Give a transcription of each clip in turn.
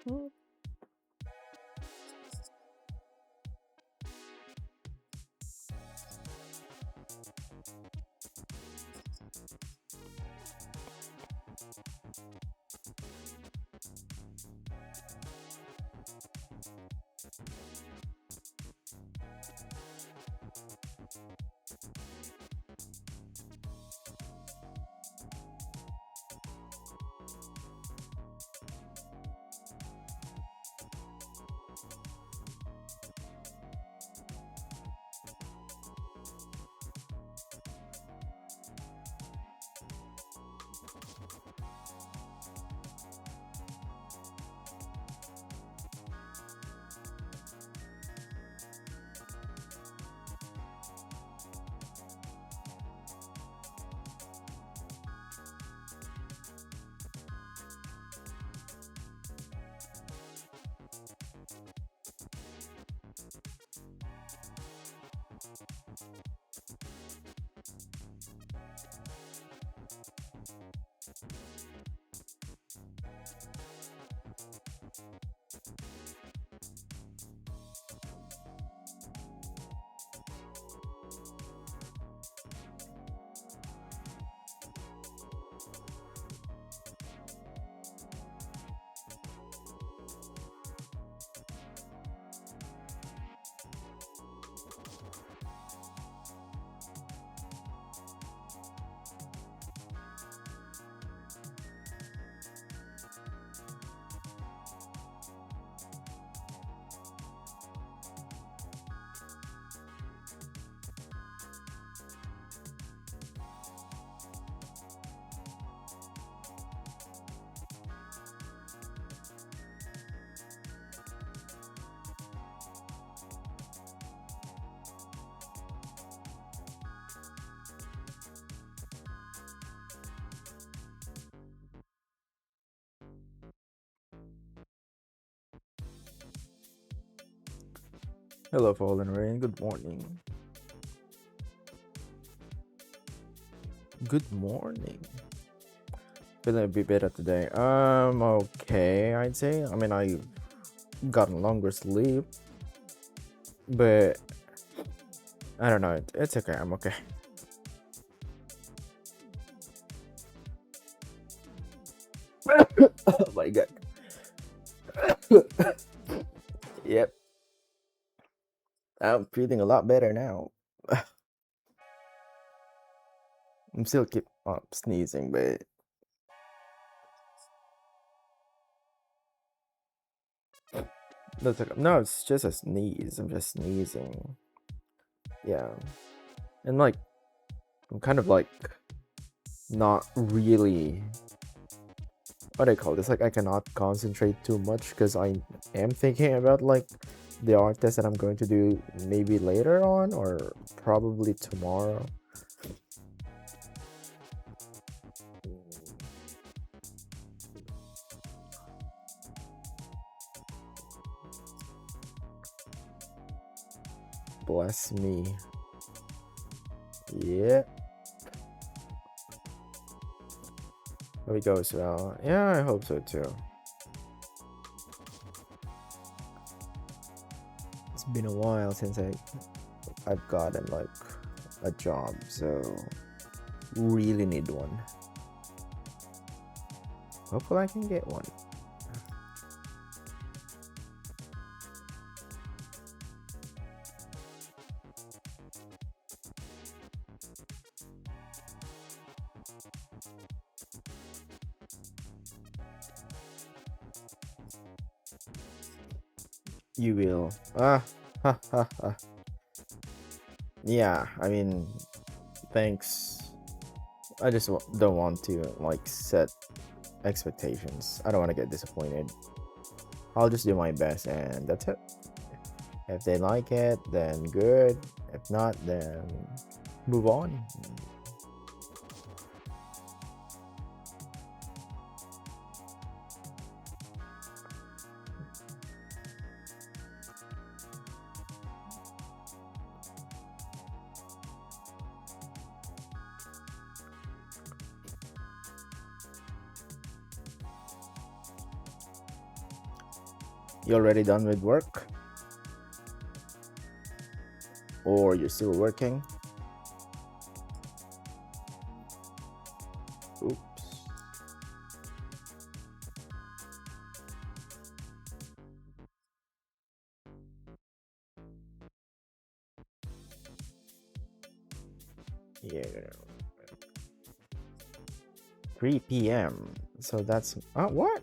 Hello, Fallen Rain. Good morning. Good morning. Feeling a bit better today. Okay, I'd say. I mean, I got longer sleep, but I don't know. It's okay. I'm okay. Oh my god. Yep. I'm feeling a lot better now. I'm still keep sneezing, but that's okay. No, it's just a sneeze. I'm just sneezing. Yeah, and like I'm kind of like not really. What do I call this? Like I cannot concentrate too much because I am thinking about like the art test that I'm going to do maybe later on or probably tomorrow. Bless me. Yeah. Hope it goes well. Yeah, I hope so too. It's been a while since I've gotten like a job, so really need one. Hopefully I can get one. You will. Ha ha ha. Yeah, I mean, thanks. I just don't want to like set expectations. I don't want to get disappointed. I'll just do my best, and that's it. If they like it, then good. If not, then move on. You already done with work? Or you're still working? Oops. Yeah. 3 p.m. So that's what?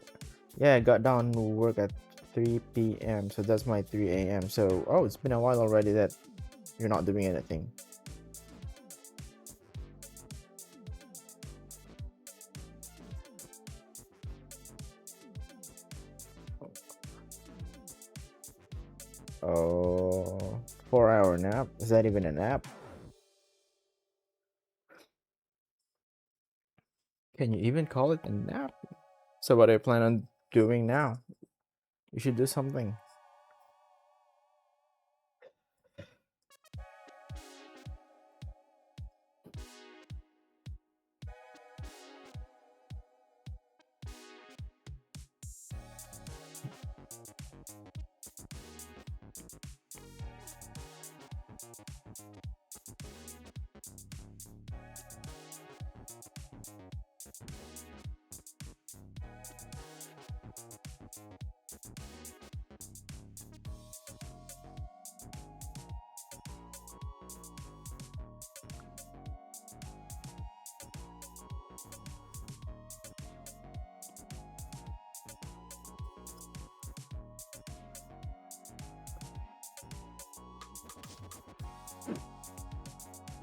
Yeah, I got done work at 3 p.m. So that's my 3 a.m. So it's been a while already that you're not doing anything. Oh, 4-hour nap? Is that even a nap? Can you even call it a nap? So what do you plan on doing now? You should do something.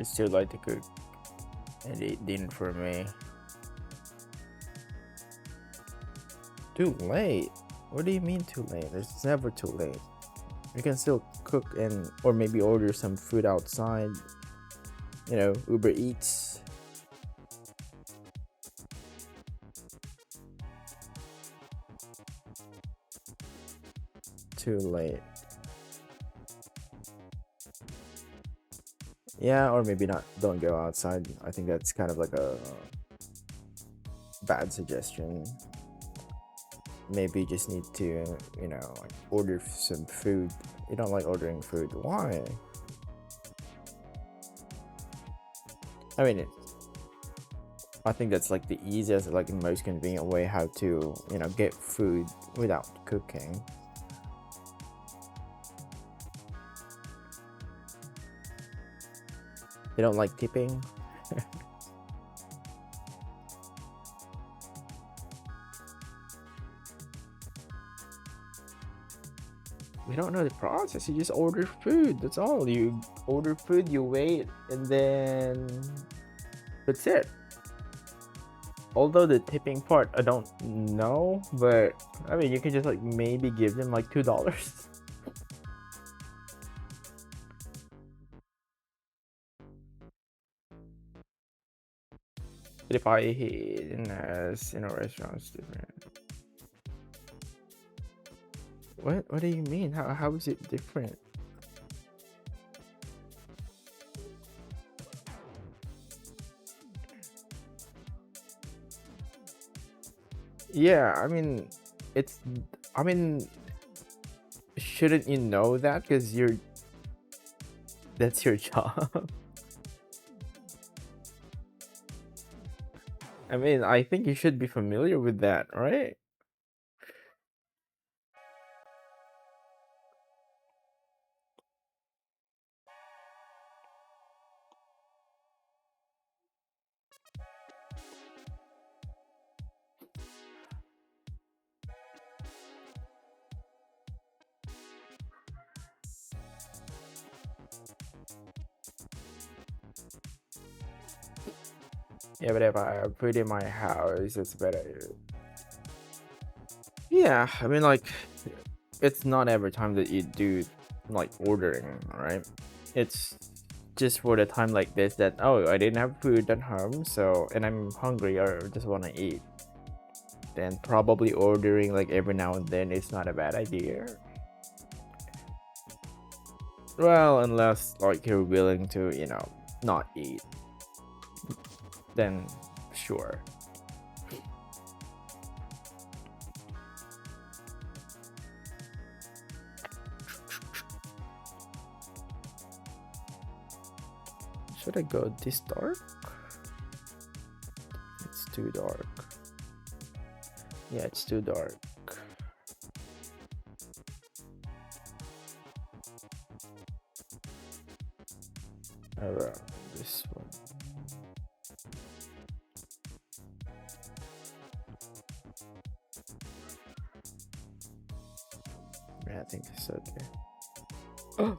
It's too late to cook and eat dinner for me. Too late? What do you mean too late? It's never too late. You can still cook or maybe order some food outside. You know, Uber Eats. Too late. Yeah, or maybe not. Don't go outside. I think that's kind of like a bad suggestion. Maybe you just need to, like order some food. You don't like ordering food. Why? I mean, I think that's like the easiest, like most convenient way how to, get food without cooking. You don't like tipping? We don't know the process. You just order food. That's all. You order food, you wait, and then that's it. Although the tipping part, I don't know, but I mean, you can just like maybe give them like $2. But if I eat in a restaurant, it's different. What do you mean? How is it different? Yeah, I mean, shouldn't you know that? Because that's your job. I mean, I think you should be familiar with that, right? Yeah, but if I put in my house, it's better. Yeah, I mean, like, it's not every time that you do like ordering, right? It's just for the time like this that I didn't have food at home, so and I'm hungry or just want to eat. Then probably ordering like every now and then is not a bad idea. Well, unless like you're willing to, not eat, then sure. I go this dark? It's too dark. Yeah, it's too dark. Around this one. Yeah, I think it's okay. Oh!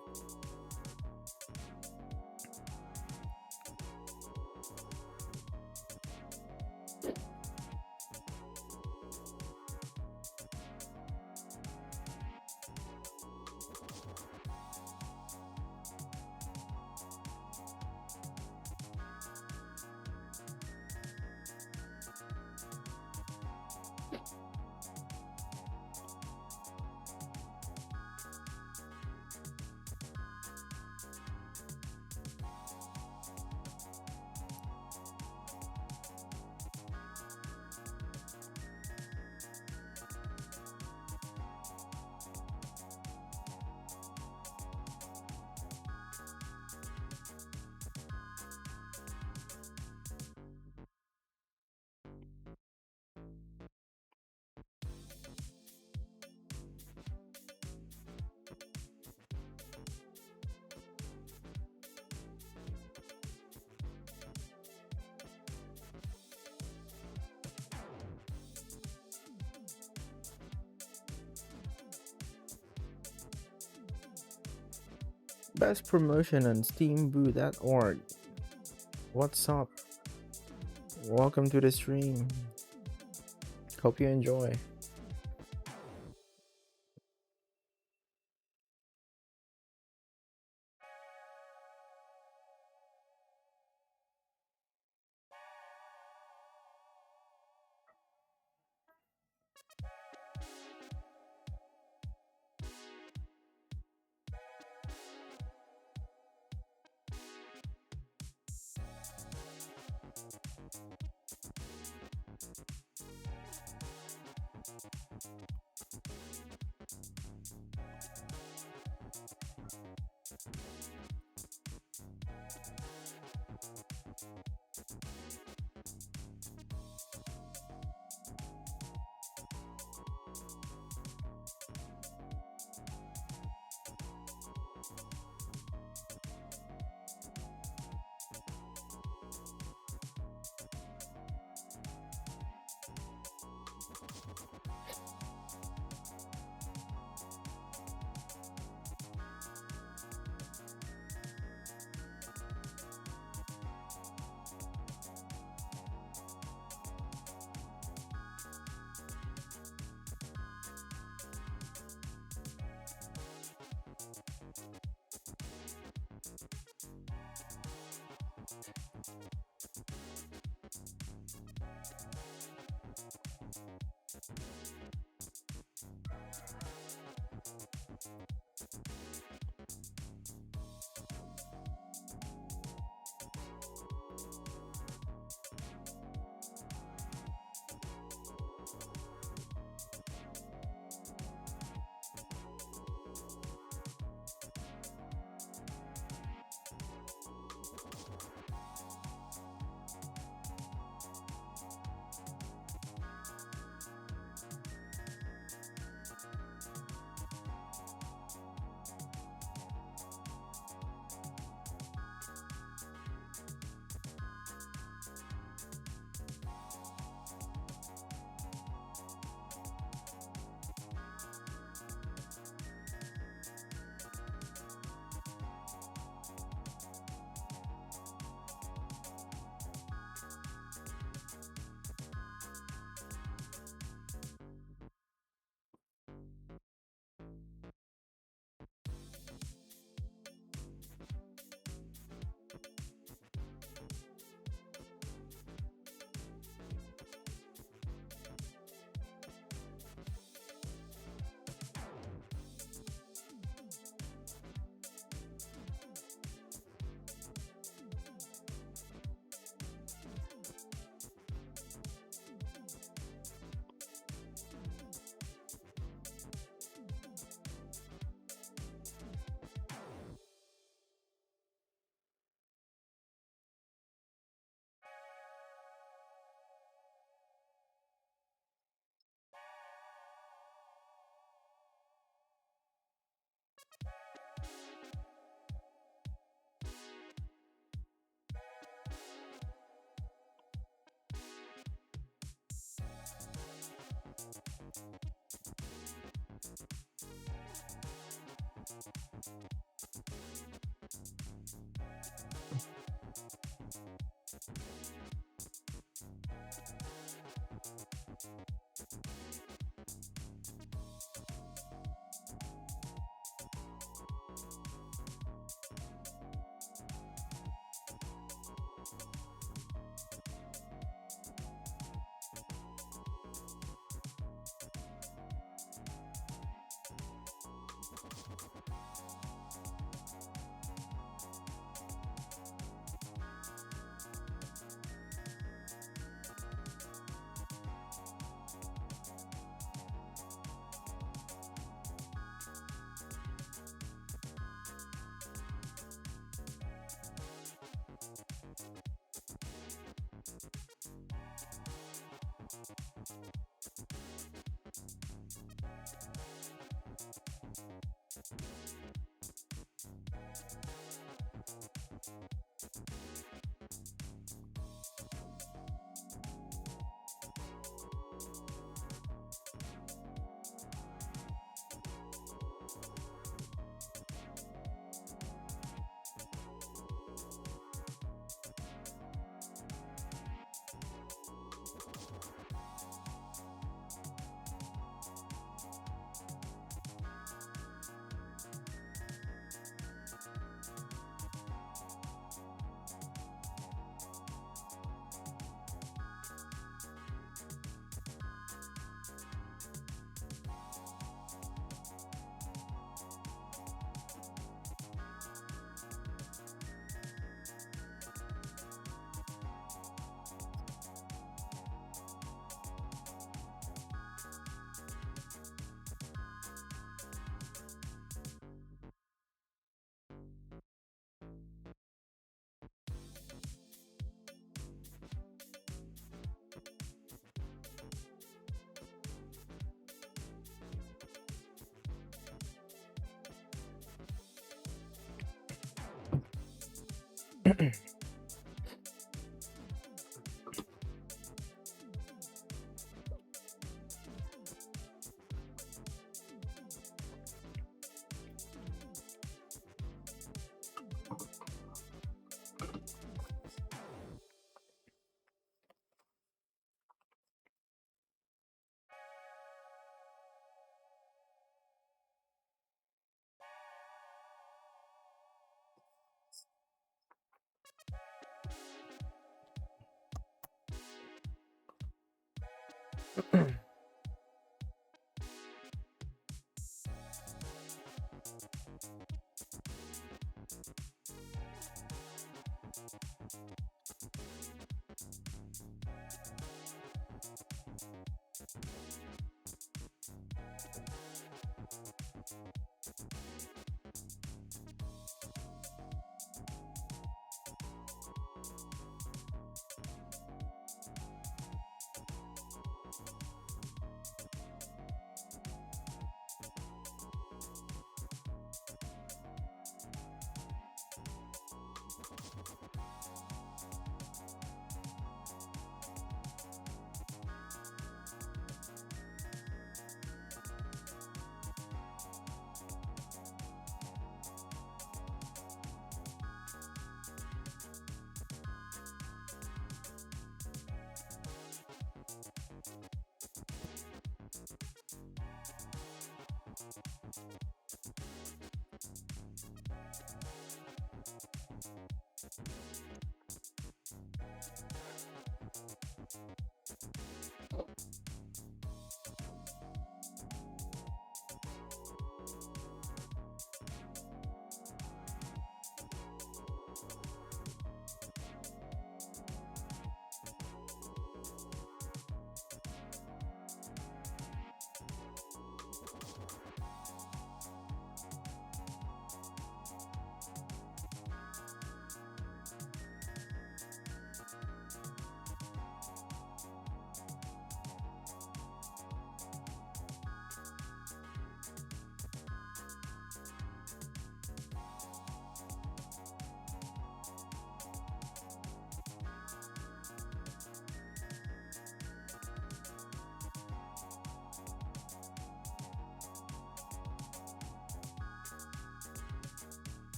Best promotion on steamboo.org. What's up? Welcome to the stream. Hope you enjoy.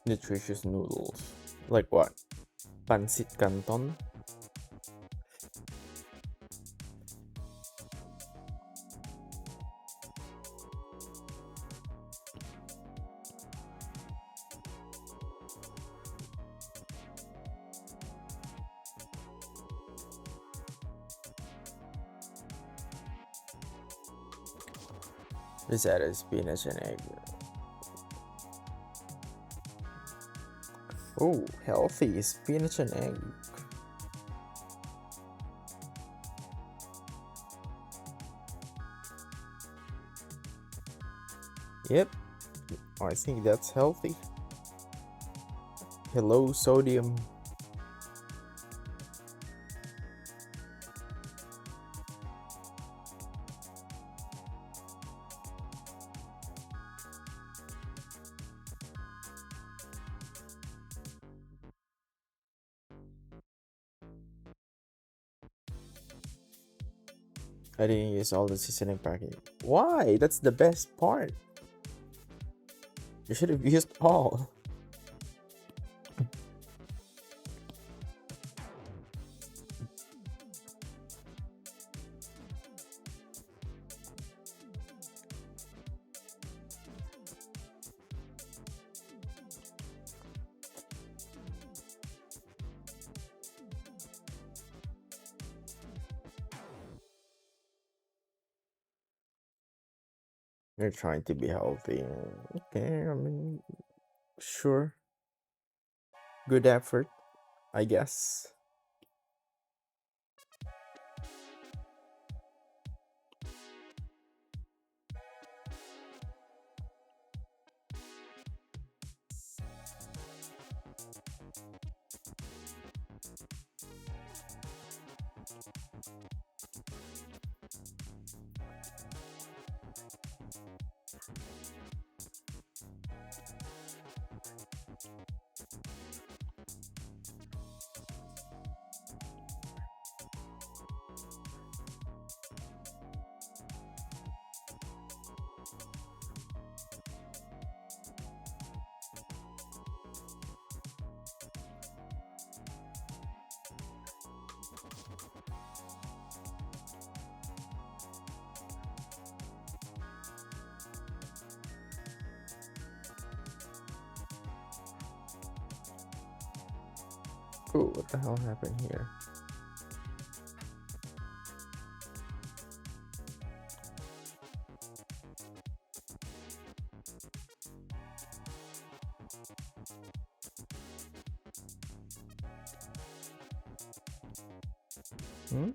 Nutritious noodles. Like what? Pancit canton? Risotto, spinach and egg. Oh, healthy spinach and egg. Yep, I think that's healthy. Hello, sodium. I didn't use all the seasoning packet. Why? That's the best part. You should have used all. You're trying to be healthy. Okay, I mean, sure. Good effort, I guess. Ooh, what the hell happened here? Hmm?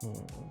Hmm.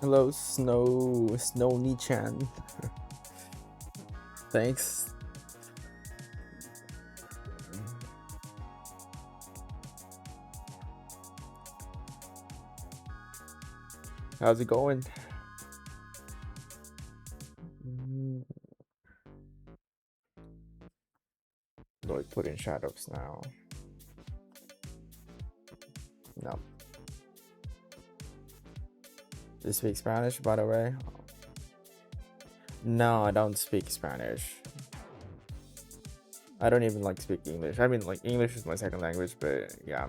Hello, Snowy-chan. Thanks. How's it going? Do I put in shadows now? No. Do you speak Spanish, by the way? No, I don't speak Spanish. I don't even like speak English. I mean, like, English is my second language, but yeah.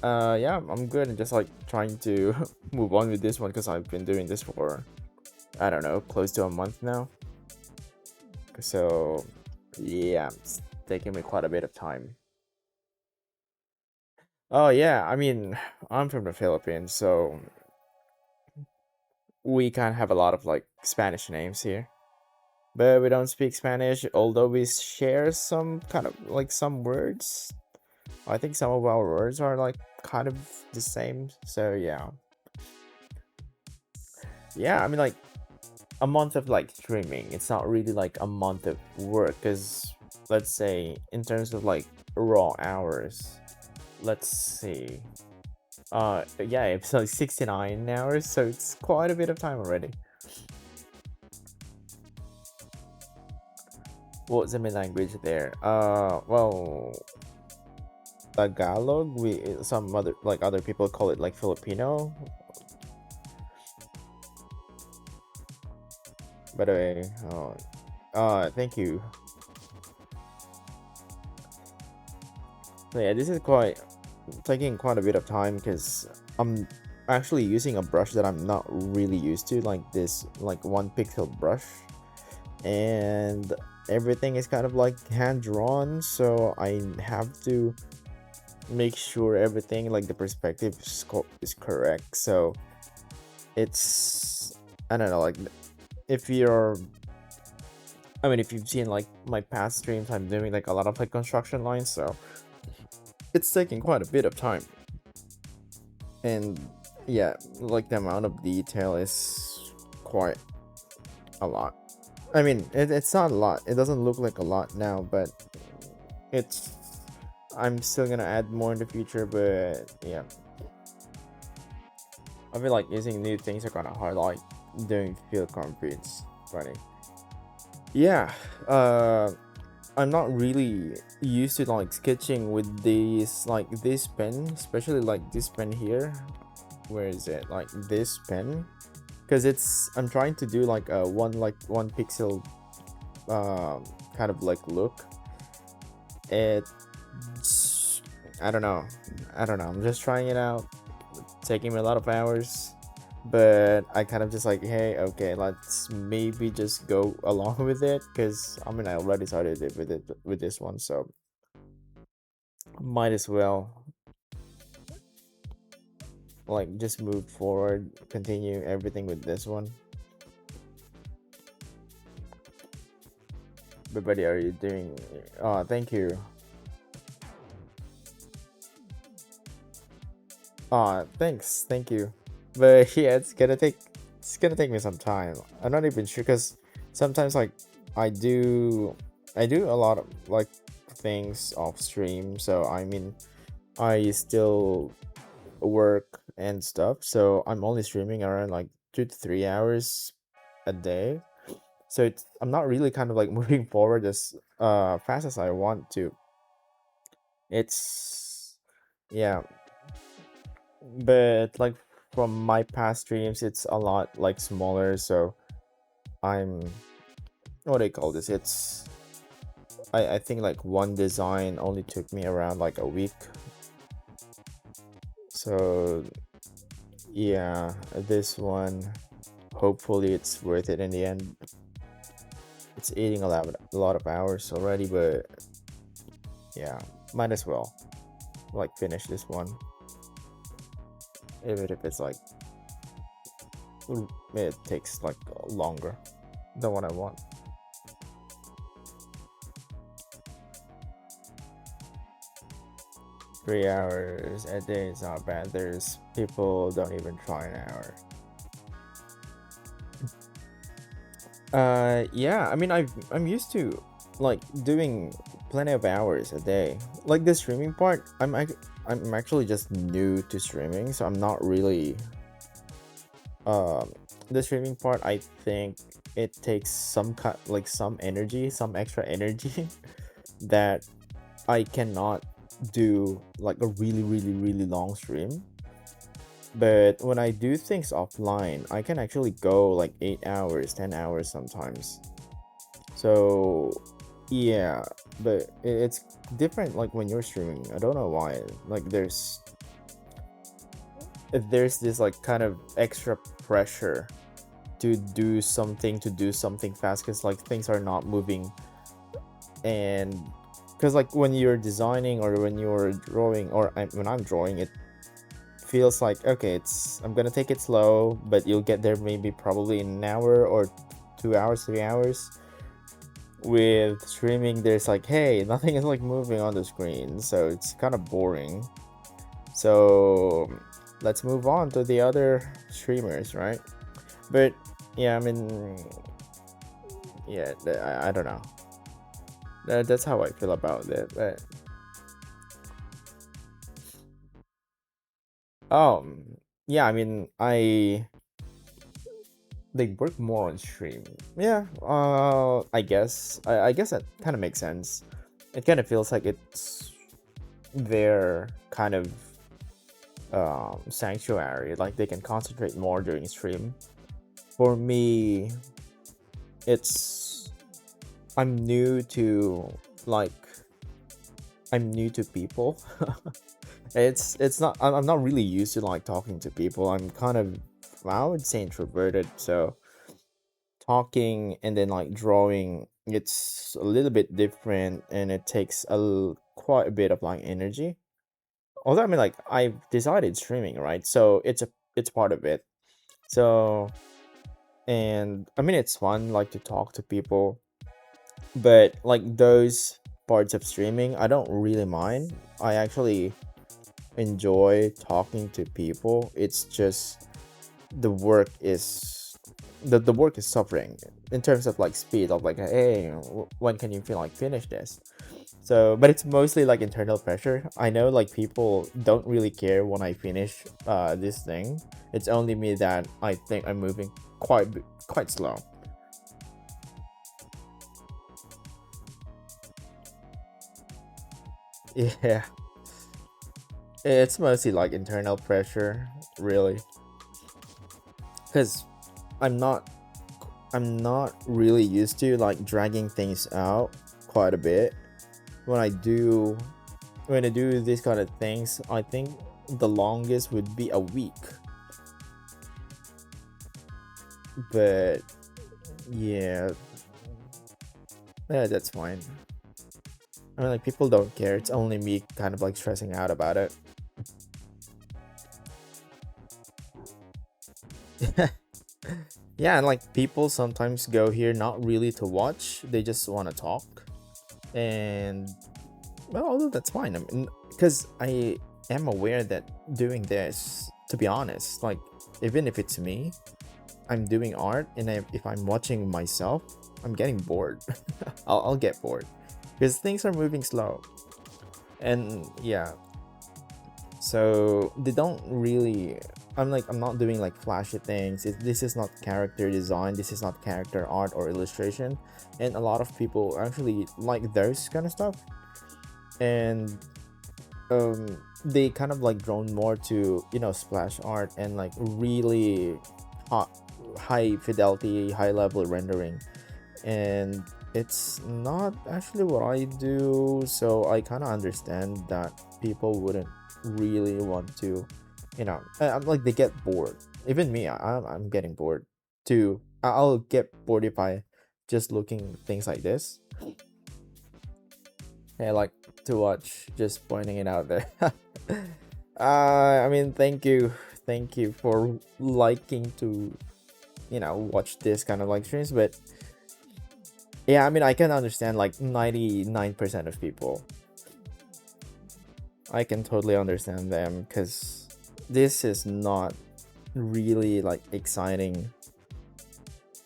Yeah, I'm good and just like trying to move on with this one because I've been doing this for, I don't know, close to a month now. So yeah, it's taking me quite a bit of time. Oh yeah, I mean, I'm from the Philippines, so we kind of have a lot of like Spanish names here. But we don't speak Spanish, although we share some kind of like some words. I think some of our words are like kind of the same. So yeah. Yeah, I mean like a month of like streaming, it's not really like a month of work because let's say in terms of like raw hours, let's see. Yeah, it's like 69 hours, so it's quite a bit of time already. What's the main language there? Well, Tagalog. We some other like other people call it like Filipino. By the way, thank you. So yeah, this is quite taking quite a bit of time because I'm actually using a brush that I'm not really used to, like this like 1 pixel brush, and everything is kind of like hand drawn, so I have to make sure everything like the perspective is correct. So it's, I don't know, like if you're, I mean, if you've seen like my past streams, I'm doing like a lot of like construction lines, so it's taking quite a bit of time. And yeah, like the amount of detail is quite a lot. I mean, it's not a lot. It doesn't look like a lot now, but it's, I'm still gonna add more in the future, but yeah. I feel like using new things are kind of hard, like doing field concretes. Funny. Yeah, I'm not really used to like sketching with this like this pen, especially like this pen here. Where is it? Like this pen, because it's, I'm trying to do like a 1 pixel kind of like look. It's, I don't know, I'm just trying it out. It's taking me a lot of hours, but I kind of just like, hey, okay, let's maybe just go along with it, because I mean I already started it with this one, so might as well like just move forward, continue everything with this one. But buddy, are you doing, oh, thank you. Thanks, thank you. But yeah, it's gonna take me some time. I'm not even sure because sometimes like I do I do a lot of like things off stream. So I mean I still work and stuff. So I'm only streaming around like 2 to 3 hours a day. So it's, I'm not really kind of like moving forward as fast as I want to. It's, yeah, but like from my past streams it's a lot like smaller, so I'm, what do you call this, it's, I think like one design only took me around like a week. So yeah, this one, hopefully it's worth it in the end. It's eating a lot of hours already, but yeah, might as well like finish this one, even if it's like it takes like longer than what I want. 3 hours a day is not bad. There's people don't even try an hour. Yeah, I mean I'm used to like doing plenty of hours a day. Like the streaming part, I'm actually just new to streaming, so I'm not really the streaming part, I think it takes some like some energy, some extra energy that I cannot do like a really long stream. But when I do things offline, I can actually go like 8 hours, 10 hours sometimes. So yeah, but it's different like when you're streaming. I don't know why. Like there's this like kind of extra pressure to do something fast, because like things are not moving. And because like when you're designing or when you're drawing, or when I'm drawing, it feels like, okay, I'm gonna take it slow, but you'll get there maybe probably in an hour or 2 hours, 3 hours. With streaming, there's like, hey, nothing is like moving on the screen, so it's kind of boring. So let's move on to the other streamers, right? But yeah, I mean, yeah, I don't know. That's how I feel about it. But yeah, I mean, they work more on stream. Yeah, I guess that kind of makes sense. It kind of feels like it's their kind of sanctuary. Like they can concentrate more during stream. For me, it's I'm new to like I'm new to people. It's not I'm not really used to like talking to people. I'm kind of, I would say, introverted. So talking and then like drawing, it's a little bit different, and it takes quite a bit of like energy. Although I mean, like, I've decided streaming, right? So it's part of it. So, and I mean, it's fun like to talk to people, but like those parts of streaming, I don't really mind. I actually enjoy talking to people. It's just the work is the work is suffering in terms of like speed of like, hey, when can you feel like finish this? So, but it's mostly like internal pressure. I know like people don't really care when I finish this thing. It's only me that I think I'm moving quite slow. Yeah, it's mostly like internal pressure, really, because I'm not I'm not really used to like dragging things out quite a bit. When I do when I do these kind of things, I think the longest would be a week. But yeah, yeah, that's fine. I mean, like, people don't care. It's only me kind of like stressing out about it. Yeah, and like people sometimes go here not really to watch, they just want to talk. And well, although that's fine. I mean, because I am aware that doing this, to be honest, like, even if it's me, I'm doing art, and if I'm watching myself, I'm getting bored. I'll get bored because things are moving slow. And yeah, so they don't really, I'm not doing like flashy things. This is not character design, this is not character art or illustration, and a lot of people actually like those kind of stuff. And they kind of like drawn more to, splash art and like really hot, high fidelity, high level rendering. And it's not actually what I do, so I kind of understand that people wouldn't really want to, I'm like, they get bored. Even me, I'm getting bored too. I'll get bored if I just looking things like this. I like to watch, just pointing it out there. I mean, thank you for liking to, watch this kind of like streams. But yeah, I mean, I can understand like 99% of people. I can totally understand them, because this is not really like exciting.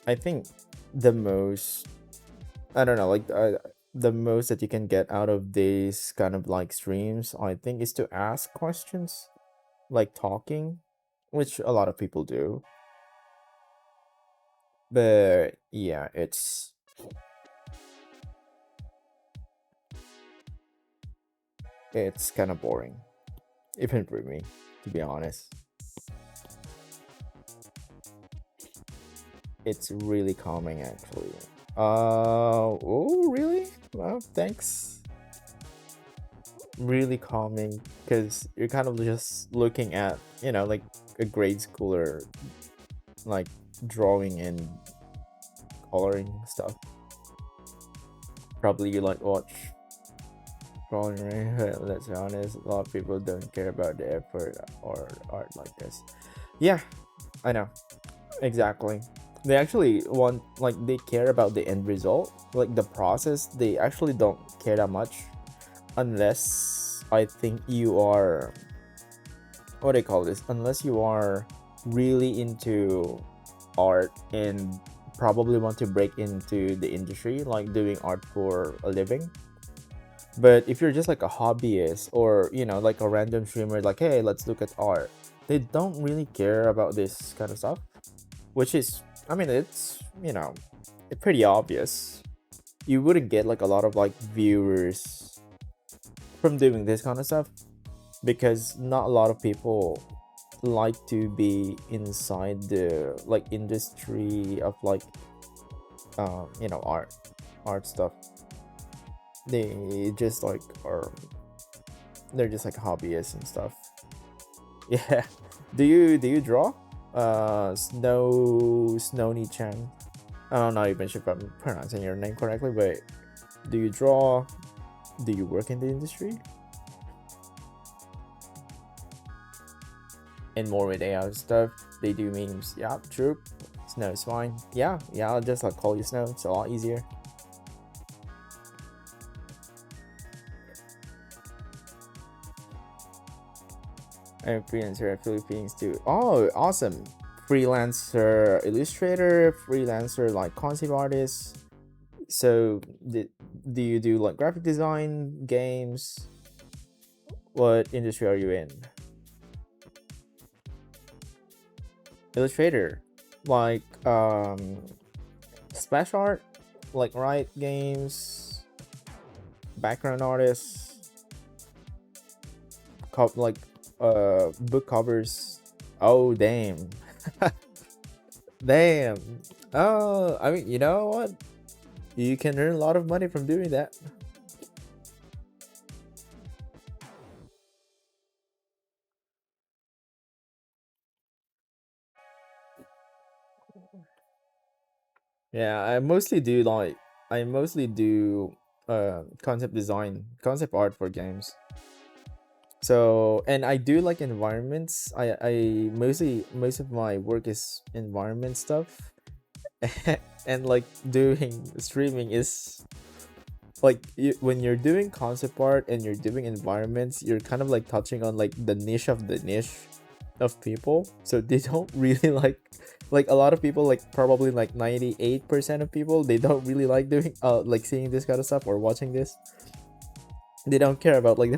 I think the most, I don't know, like, the most that you can get out of these kind of like streams, I think, is to ask questions, like talking, which a lot of people do. But yeah, it's kind of boring, even for me, to be honest. It's really calming actually. Oh, really? Well, thanks. Really calming because you're kind of just looking at, like a grade schooler, like drawing and coloring stuff. Probably you like watch drawing, right? Let's be honest, a lot of people don't care about the effort or art like this. Yeah, I know. Exactly. They actually want, like, they care about the end result, like the process. They actually don't care that much unless I think you are, what do you call this? Unless you are really into art and probably want to break into the industry, like doing art for a living. But if you're just like a hobbyist or, like a random streamer, like, hey, let's look at art, they don't really care about this kind of stuff, which is, I mean, it's pretty obvious. You wouldn't get like a lot of like viewers from doing this kind of stuff because not a lot of people like to be inside the like industry of like art stuff. They just like are, they're just like hobbyists and stuff. Yeah. Do you draw? Snowny Chan. I'm not even sure if I'm pronouncing your name correctly, but do you draw? Do you work in the industry? And more with AI stuff, they do memes. Yeah, true. Snow is fine. Yeah, I'll just like call you Snow. It's a lot easier. I'm a freelancer in Philippines too. Oh, awesome. Freelancer illustrator, freelancer like concept artist. So do you do like graphic design, games? What industry are you in? Illustrator, like splash art, like write games, background artists, like book covers. Oh, damn. Damn. Oh, I mean, you know what, you can earn a lot of money from doing that. Yeah, I mostly do concept design, concept art for games. So, and I do like environments. I most of my work is environment stuff. And like doing streaming is like when you're doing concept art and you're doing environments, you're kind of like touching on like the niche of the niche of people. So they don't really like a lot of people, like probably like 98% of people, they don't really like doing like seeing this kind of stuff or watching this. They don't care about like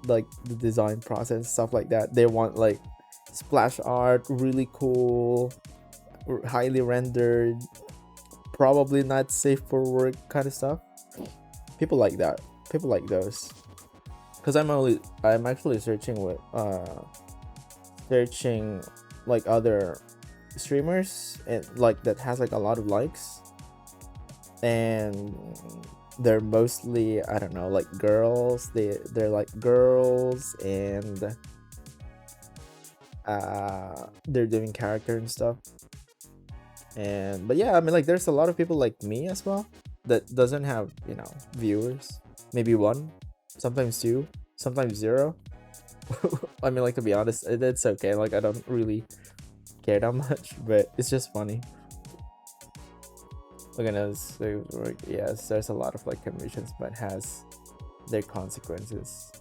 like the design process, stuff like that. They want like splash art, really cool, highly rendered, probably not safe for work kind of stuff. People like that. People like those. Because I'm actually searching like other streamers and like that has like a lot of likes, and they're mostly, I don't know, like girls. They're like girls, and they're doing character and stuff. And but yeah, I mean, like there's a lot of people like me as well that doesn't have, viewers. Maybe one, sometimes two, sometimes zero. I mean, like, to be honest, it's okay. Like, I don't really care that much, but it's just funny. Look at us. Yes, there's a lot of like commissions, but has their consequences.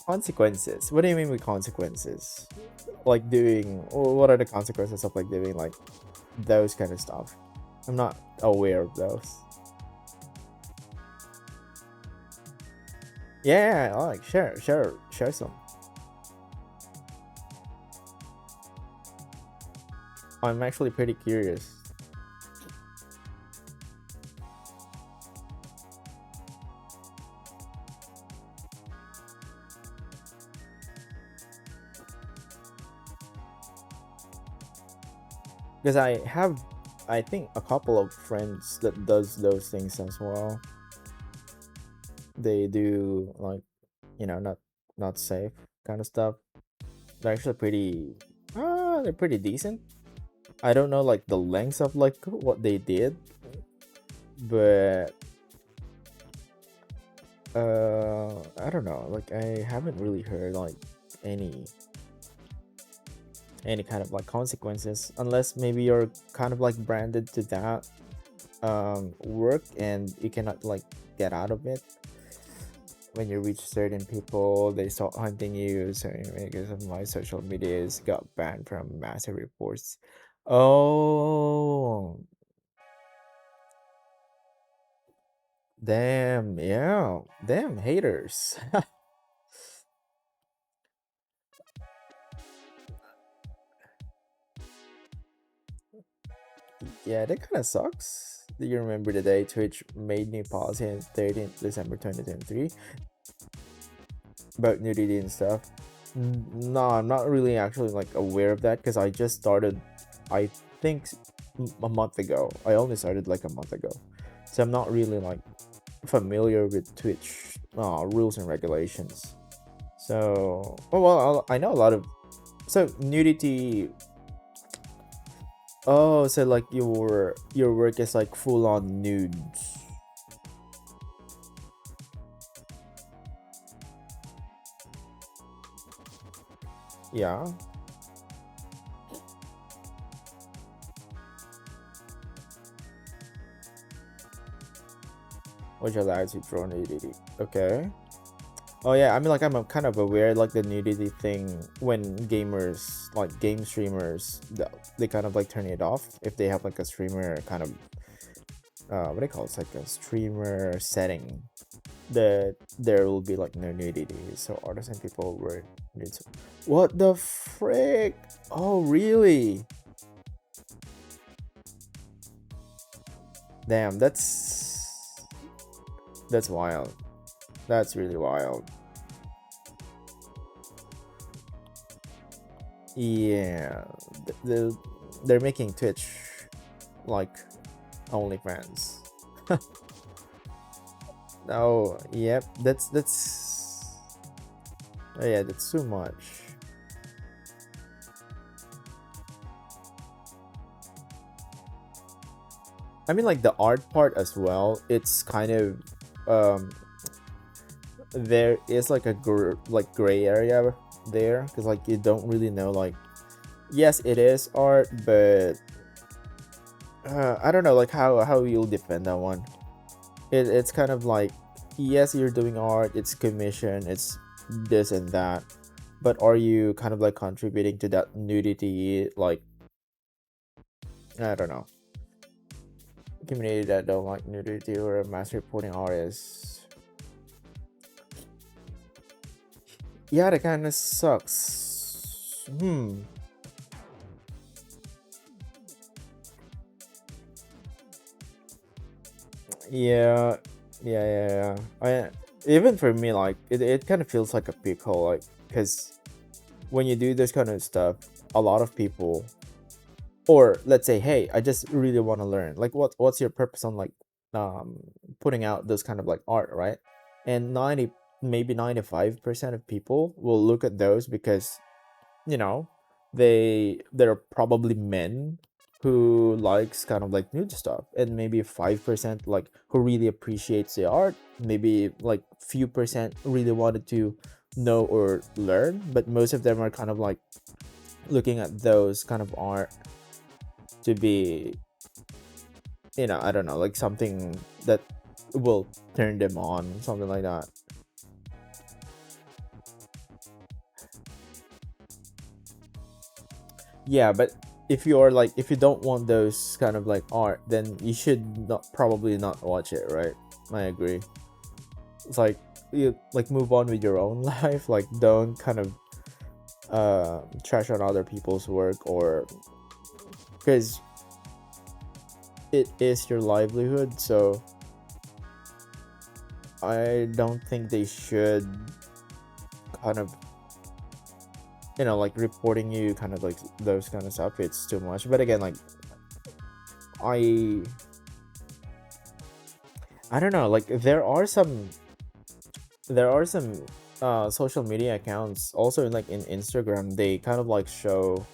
Consequences? What do you mean with consequences? Like doing, what are the consequences of like doing like those kind of stuff? I'm not aware of those. Yeah, I like share some. I'm actually pretty curious. because I have, I think, a couple of friends that does those things as well. They do like, not safe kind of stuff. They're actually pretty, they're pretty decent. I don't know like the lengths of like what they did, but I don't know. Like I haven't really heard like any kind of like consequences, unless maybe you're kind of like branded to that work and you cannot like get out of it. When you reach certain people, they start hunting you. So because of my social medias got banned from massive reports. Oh, damn, yeah, damn haters. Yeah, that kind of sucks. Do you remember the day Twitch made new policy on 13th December 2023 about nudity and stuff? No, I'm not really actually like aware of that because I just started, I think, a month ago. I only started like a month ago, so I'm not really like familiar with Twitch rules and regulations. So, oh well, I know a lot of, so nudity. Oh, so like your work is like full on nudes. Yeah, which allows you to draw nudity. Okay. Oh yeah, I mean like I'm kind of aware like the nudity thing when gamers like game streamers they kind of like turn it off if they have like a streamer kind of what do they call it? It's like a streamer setting that there will be like no nudity, so artists and people were nudes. What the frick? Oh really? Damn, that's wild. That's really wild. Yeah, they're making Twitch like OnlyFans. Oh, yep, that's oh, yeah, that's too much. I mean, like the art part as well. It's kind of um, there is like a like gray area there because like you don't really know like yes it is art, but I don't know like how you'll defend that one. It's kind of like yes you're doing art, it's commission, it's this and that, but are you kind of like contributing to that nudity like I don't know community that don't like nudity or a mass reporting artist? Yeah, that kind of sucks. Yeah, yeah. I even for me, like it kind of feels like a pickle, like because when you do this kind of stuff, a lot of people, or let's say, hey, I just really want to learn. Like, what's your purpose on like um putting out those kind of like art, right? And 90, maybe 95% of people will look at those because you know they're probably men who likes kind of like nude stuff, and maybe 5% like who really appreciates the art, maybe like few percent really wanted to know or learn, but most of them are kind of like looking at those kind of art to be I don't know, like something that will turn them on, something like that. Yeah, but if you don't want those kind of like art, then you should not probably not watch it, right? I agree. It's like you like move on with your own life, like don't kind of trash on other people's work, or because it is your livelihood, so I don't think they should kind of like reporting you kind of like those kind of stuff. It's too much, but again, like I I don't know, like there are some social media accounts also in like in Instagram, they kind of like show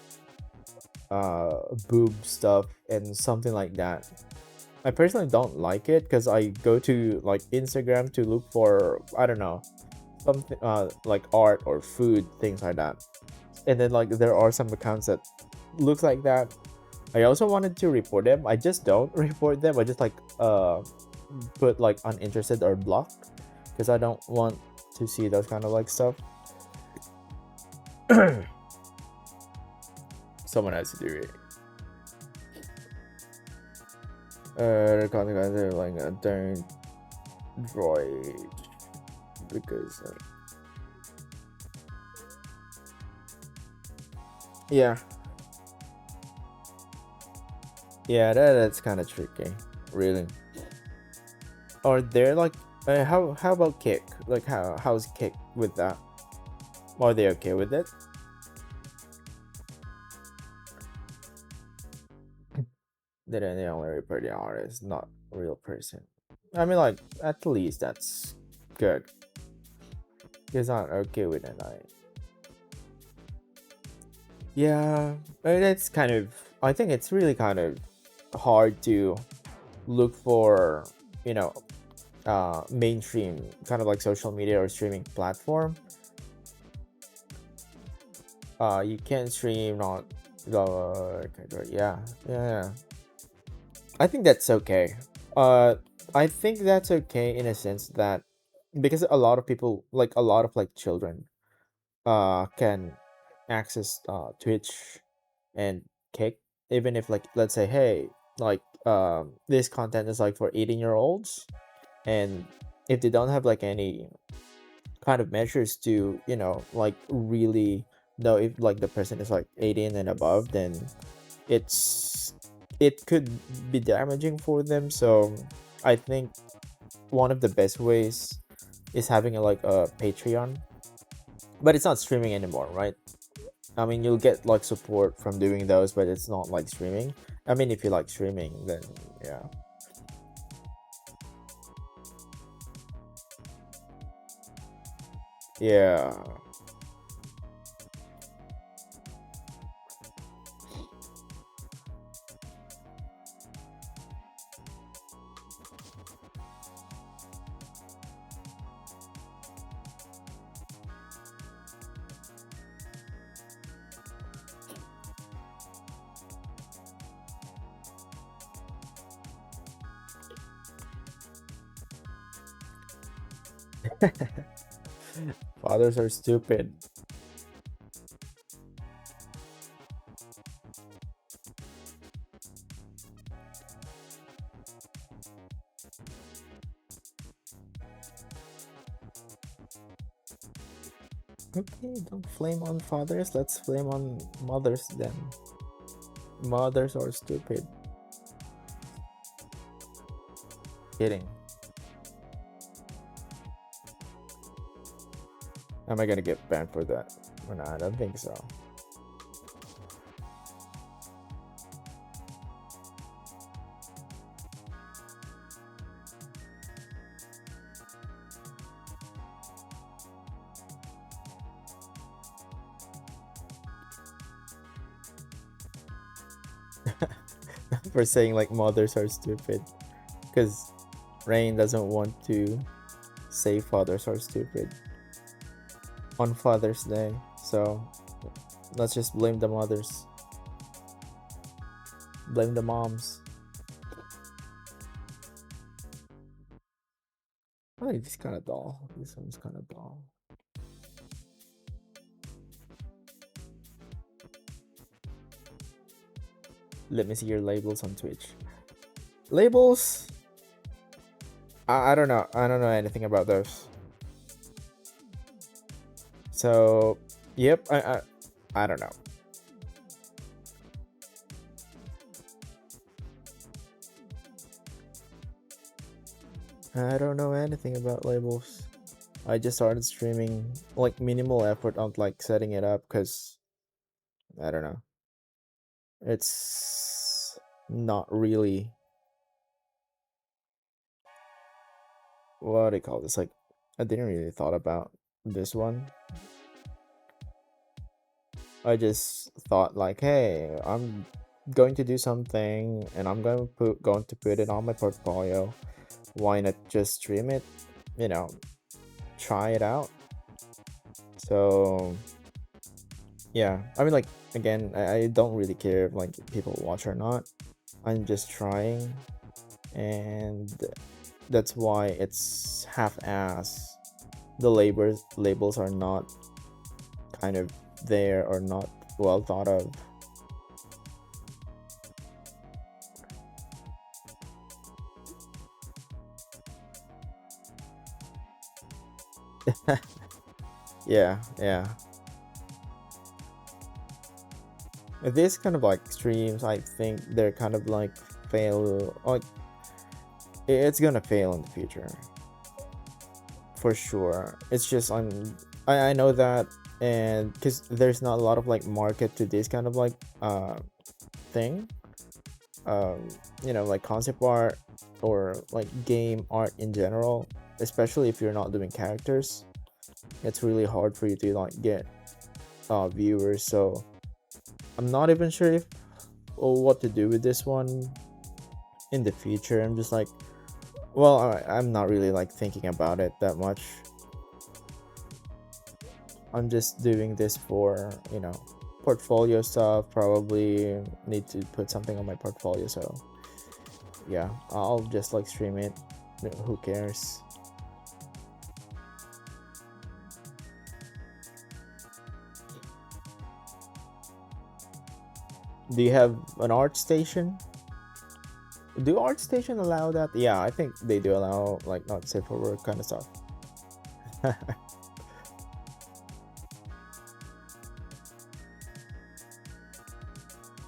boob stuff and something like that. I personally don't like it because I go to like Instagram to look for, I don't know, something like art or food, things like that. And then like there are some accounts that looks like that. I also wanted to report them. I just don't report them. I just like put like uninterested or block because I don't want to see those kind of like stuff. Someone has to do it. The content guys are like don't droid because yeah, yeah, that's kind of tricky, really. Are there like how about Kick? Like how's Kick with that? Are they okay with it? Then they only report the artist, not a real person. I mean, like at least that's good. He's not okay with it. Like, yeah, but it's kind of. I think it's really kind of hard to look for, you know, mainstream kind of like social media or streaming platform. You can stream not yeah, yeah. I think that's okay. Uh, I think that's okay in a sense that because a lot of people, like a lot of like children, can access Twitch and Kick, even if like let's say, hey, like this content is like for 18-year-olds, and if they don't have like any kind of measures to like really know if like the person is like 18 and above, then it's it could be damaging for them. So I think one of the best ways is having like a Patreon, but it's not streaming anymore, right? I mean, you'll get like support from doing those, but it's not like streaming. I mean, if you like streaming, then yeah. Yeah. Fathers are stupid. Okay, don't flame on fathers. Let's flame on mothers then. Mothers are stupid. Kidding. Am I gonna get banned for that? Or not? I don't think so. For saying like mothers are stupid. Because Rain doesn't want to say fathers are stupid on Father's Day. So let's just blame the mothers. Blame the moms. Oh, this kind of dull. This one's kind of dull. Let me see your labels on Twitch. Labels? I don't know. I don't know anything about those. So, yep. I don't know. I don't know anything about labels. I just started streaming like minimal effort on like setting it up because I don't know. It's not really, what do you call this? Like, I didn't really thought about this one. I just thought like, hey, I'm going to do something and I'm going to put it on my portfolio. Why not just stream it? You know, try it out. So yeah, I mean, like, again, I don't really care if like people watch or not. I'm just trying, and that's why it's half-ass. The labels are not kind of there or not well thought of. Yeah, yeah. This kind of like streams, I think they're kind of like fail. Like, it's gonna fail in the future for sure. It's just I know that, and because there's not a lot of like market to this kind of like thing, um like concept art or like game art in general, especially if you're not doing characters. It's really hard for you to like get viewers. So I'm not even sure if or what to do with this one in the future. I'm just like, well, I'm not really like thinking about it that much. I'm just doing this for, portfolio stuff. Probably need to put something on my portfolio. So yeah, I'll just like stream it. Who cares? Do you have an art station? Do art station allow that? Yeah, I think they do allow like not safe for work kind of stuff.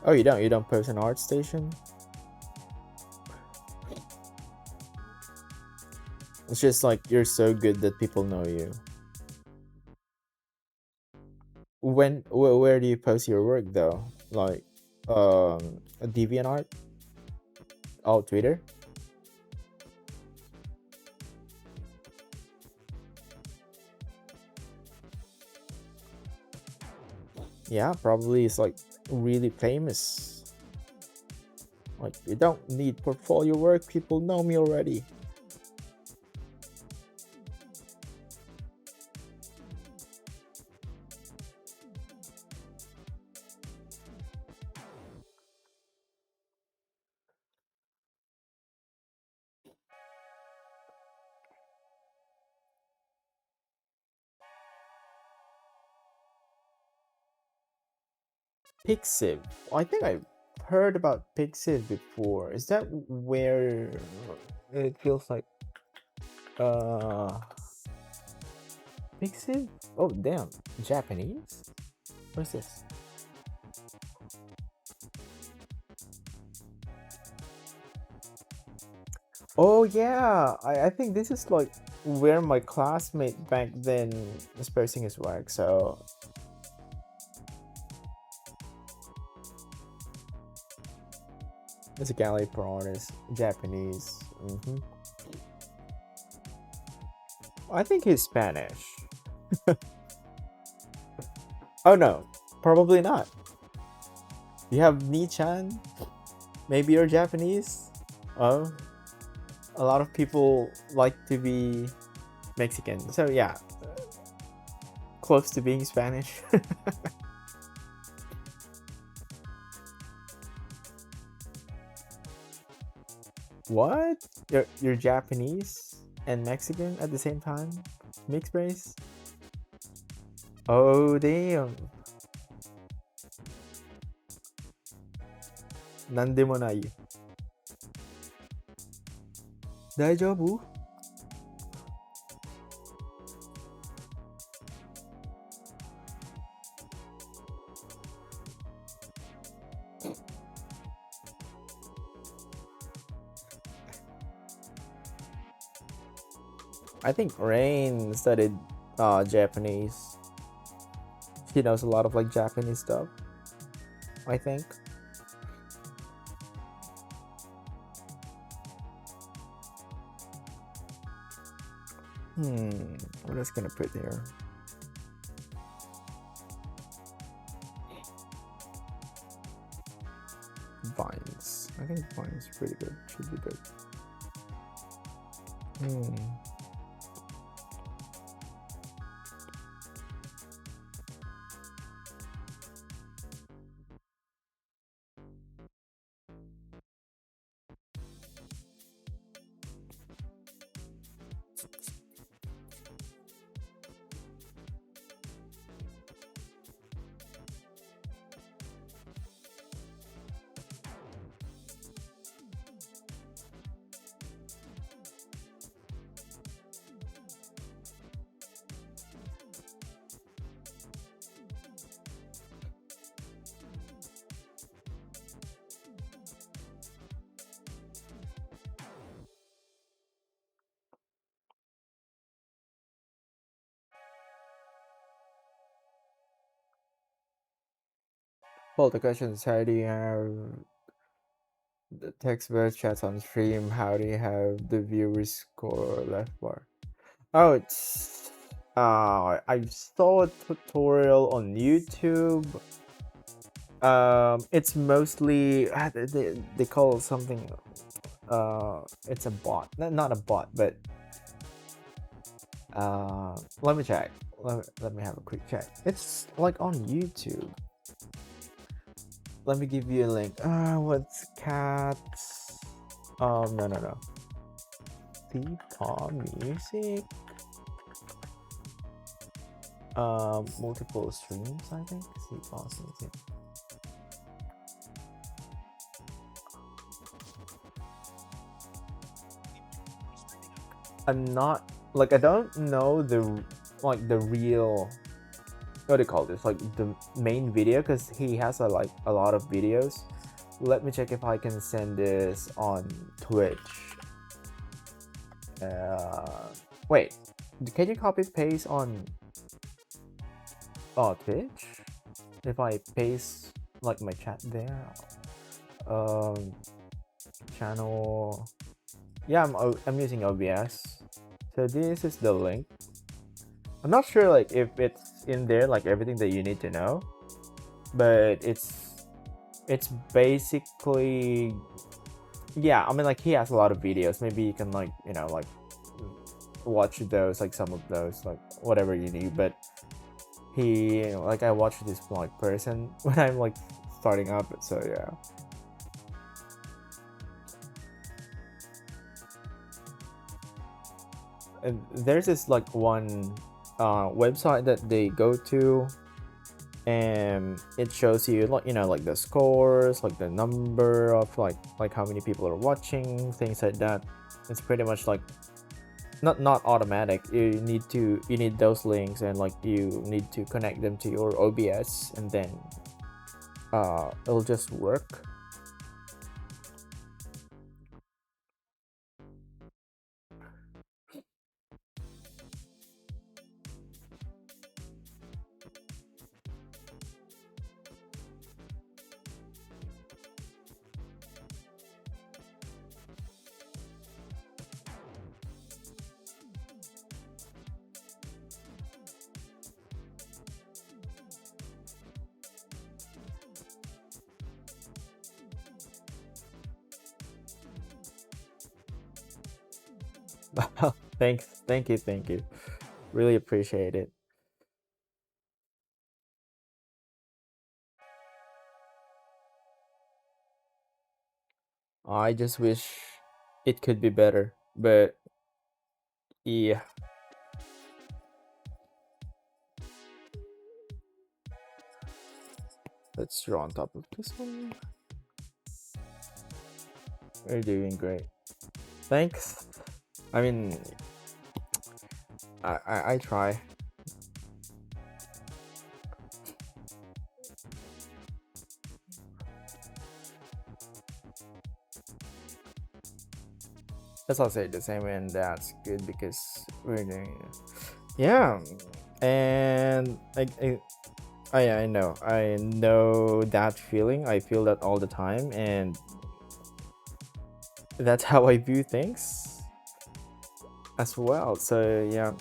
Oh, you don't? You don't post an art station? It's just like you're so good that people know you. Where do you post your work though? Like, a DeviantArt? Oh, Twitter? Yeah, probably it's like really famous. Like, you don't need portfolio work, people know me already. Pixiv. I think I've heard about Pixiv before. Is that where it feels like Pixiv? Oh damn, Japanese? What's this? Oh yeah, I think this is like where my classmate back then was posting his work. So it's a gallery pro artist, Japanese. I think he's Spanish. Oh no, probably not. You have Ni-chan? Maybe you're Japanese? Oh, a lot of people like to be Mexican. So yeah, close to being Spanish. What? You're Japanese and Mexican at the same time? Mixed race? Oh damn. なんでもない。大丈夫? I think Rain studied Japanese. She knows a lot of like Japanese stuff, I think. What else gonna put here? Vines. I think Vines is pretty good. Should be good. Well, the question is, how do you have the text-based chats on stream? How do you have the viewer score left bar? Oh, it's I saw a tutorial on YouTube. It's mostly they call it something. It's a bot, not a bot, but let me check. Let me have a quick check. It's like on YouTube. Let me give you a link. What's cats? No. T-Paw music. Multiple streams, I think. T-Paw music. I'm not like, I don't know the real, what do you call this, like the main video, because he has a lot of videos. Let me check if I can send this on Twitch. Wait, can you copy paste on Twitch? If I paste like my chat there, channel, yeah, I'm using OBS, so this is the link. I'm not sure like if it's in there like everything that you need to know, but it's basically, yeah, I mean, like, he has a lot of videos. Maybe you can like, you know, like watch those, like some of those, like whatever you need. But he, like, I watched this like person when I'm like starting up, so yeah. And there's this like one website that they go to, and it shows you like, you know, like the scores, like the number of like how many people are watching, things like that. It's pretty much like not automatic. You need those links, and like you need to connect them to your OBS, and then it'll just work. Thank you. Really appreciate it. I just wish it could be better, but yeah. Let's draw on top of this one. You're doing great. Thanks. I mean, I try. That's all say the same, and that's good because we're doing it. Yeah, and I know that feeling. I feel that all the time, and that's how I view things. as well. So yeah,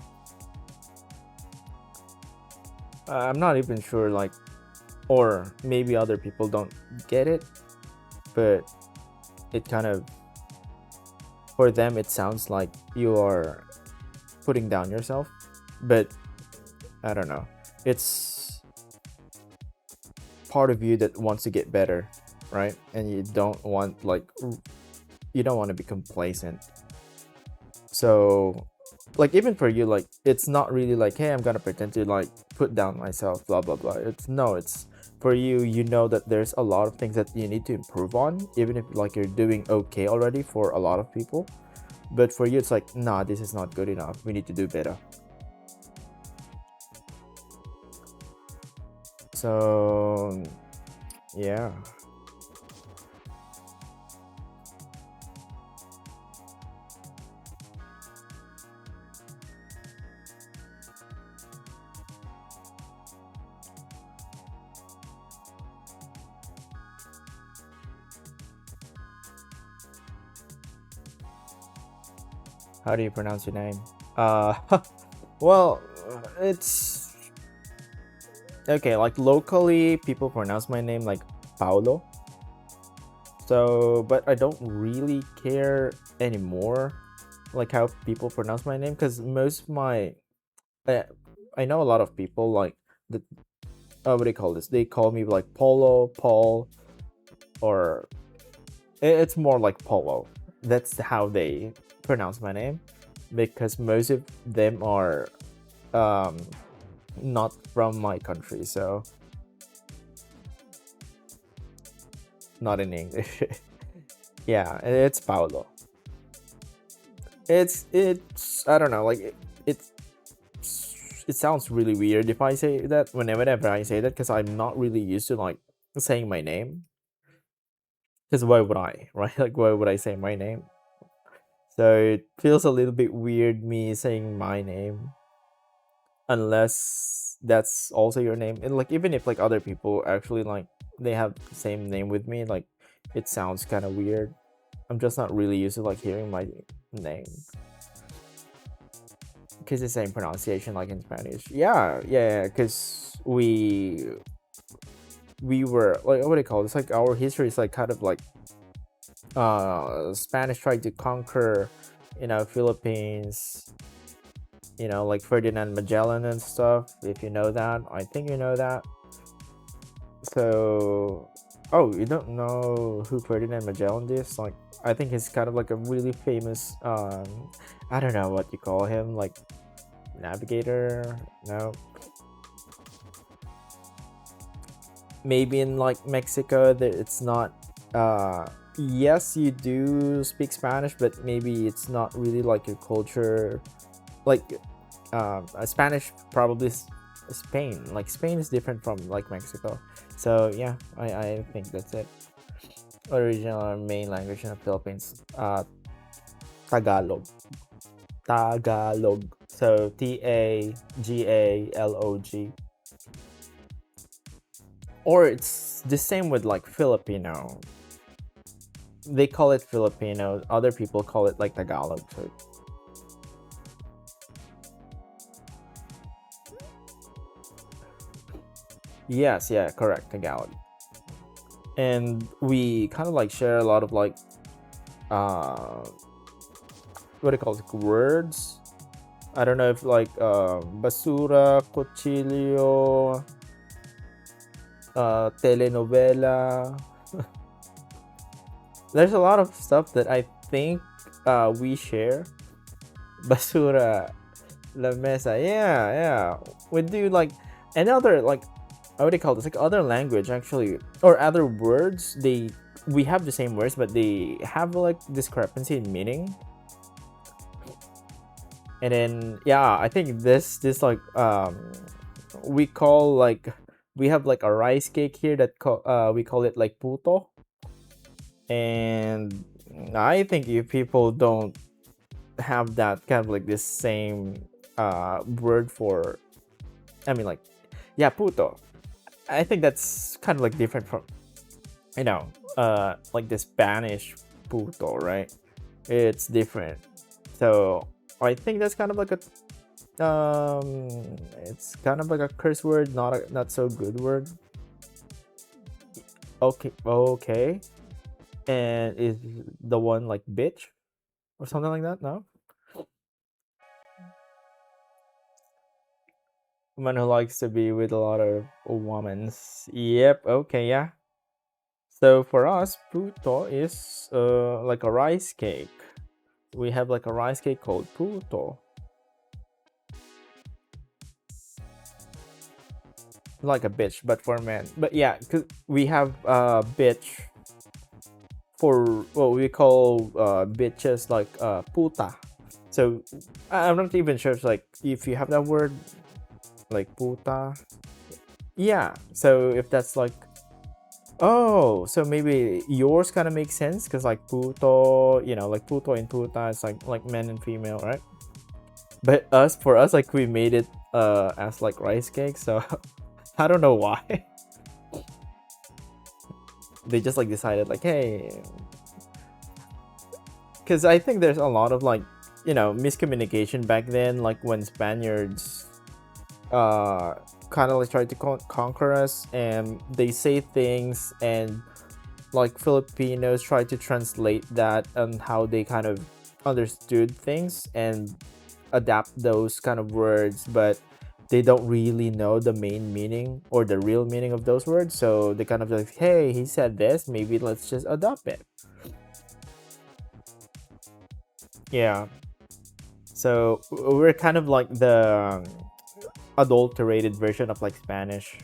I'm not even sure, like, or maybe other people don't get it, but it kind of, for them it sounds like you are putting down yourself, but I don't know, it's part of you that wants to get better, right? And you don't want, like, you don't want to be complacent. So like, even for you, like, it's not really like, hey, I'm gonna pretend to, like, put down myself, blah blah blah. It's no, it's for you, you know that there's a lot of things that you need to improve on, even if, like, you're doing okay already for a lot of people. But for you, it's like, nah, this is not good enough, we need to do better. So yeah. How do you pronounce your name? Uh, well, it's okay. Like, locally, people pronounce my name like Paulo. So, but I don't really care anymore, like, how people pronounce my name, because most of my, uh, I know a lot of people, like, the, what do you call this? They call me like Polo, Paul, or it's more like Polo. That's how they pronounce my name, because most of them are um not from my country, so not in English. Yeah, it's Paulo. It's I don't know, like, it sounds really weird if I say that, whenever I say that, because I'm not really used to, like, saying my name. Because why would I, right? Like, why would I say my name? So it feels a little bit weird me saying my name, unless that's also your name. And, like, even if, like, other people actually, like, they have the same name with me, like, it sounds kind of weird. I'm just not really used to, like, hearing my name, because the same pronunciation like in Spanish. Yeah, because we were, like, what do you call this? Like, our history is, like, kind of like, Spanish tried to conquer, Philippines, like Ferdinand Magellan and stuff. If you know that, I think you know that. So, oh, you don't know who Ferdinand Magellan is? Like, I think he's kind of like a really famous, I don't know what you call him, like, navigator. No, maybe in, like, Mexico, that it's not. Yes, you do speak Spanish, but maybe it's not really like your culture. Like, Spanish probably Spain. Like, Spain is different from, like, Mexico. So yeah, I think that's it. Original or main language in the Philippines, Tagalog. Tagalog. So Tagalog. Or it's the same with, like, Filipino. They call it Filipino. Other people call it, like, Tagalog. So yes, yeah, correct, Tagalog. And we kind of, like, share a lot of, like, uh what do you call it, words. I don't know if, like, basura, cuchillo, telenovela. There's a lot of stuff that I think we share. Basura, la mesa. Yeah. We do, like, another, like, what do you call this? Like, other language, actually, or other words. We have the same words, but they have, like, discrepancy in meaning. And then, yeah, I think this like, we call, like, we have, like, a rice cake here that we call it, like, puto. And I think if people don't have that kind of, like, this same word for, I mean, like, yeah, puto, I think that's kind of, like, different from, like, the Spanish puto, right? It's different. So I think that's kind of like a it's kind of like a curse word, not so good word. Okay. And is the one like bitch or something like that? No? Woman who likes to be with a lot of womans. Yep, okay, yeah. So for us, puto is like a rice cake. We have like a rice cake called puto. Like a bitch, but for men. But yeah, cause we have bitch for what we call bitches like puta. So I'm not even sure if like if you have that word like puta. Yeah. So if that's like oh, so maybe yours kind of makes sense because like puto, you know, like puto and puta is like men and female, right? But us for us like we made it as like rice cake, so I don't know why. They just like decided like hey, because I think there's a lot of like you know miscommunication back then, like when Spaniards kind of like tried to conquer us and they say things and like Filipinos try to translate that and how they kind of understood things and adapt those kind of words, but they don't really know the main meaning or the real meaning of those words. So they kind of like, hey, he said this, maybe let's just adopt it. Yeah. So we're kind of like the adulterated version of like Spanish.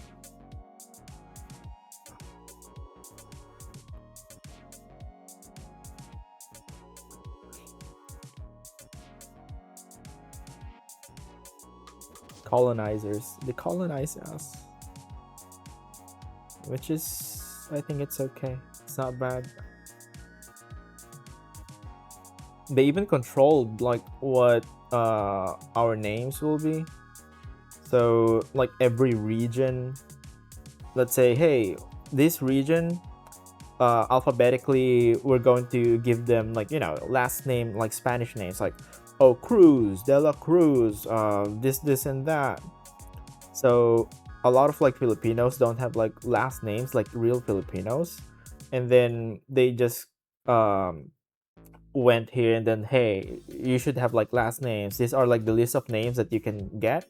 Colonizers. They colonize us. Which is, I think it's okay. It's not bad. They even controlled like what our names will be. So like every region, let's say, hey, this region, alphabetically, we're going to give them like you know last name like Spanish names like oh Cruz, De La Cruz, this and that. So a lot of like Filipinos don't have like last names like real Filipinos, and then they just um went here and then hey you should have like last names. These are like the list of names that you can get,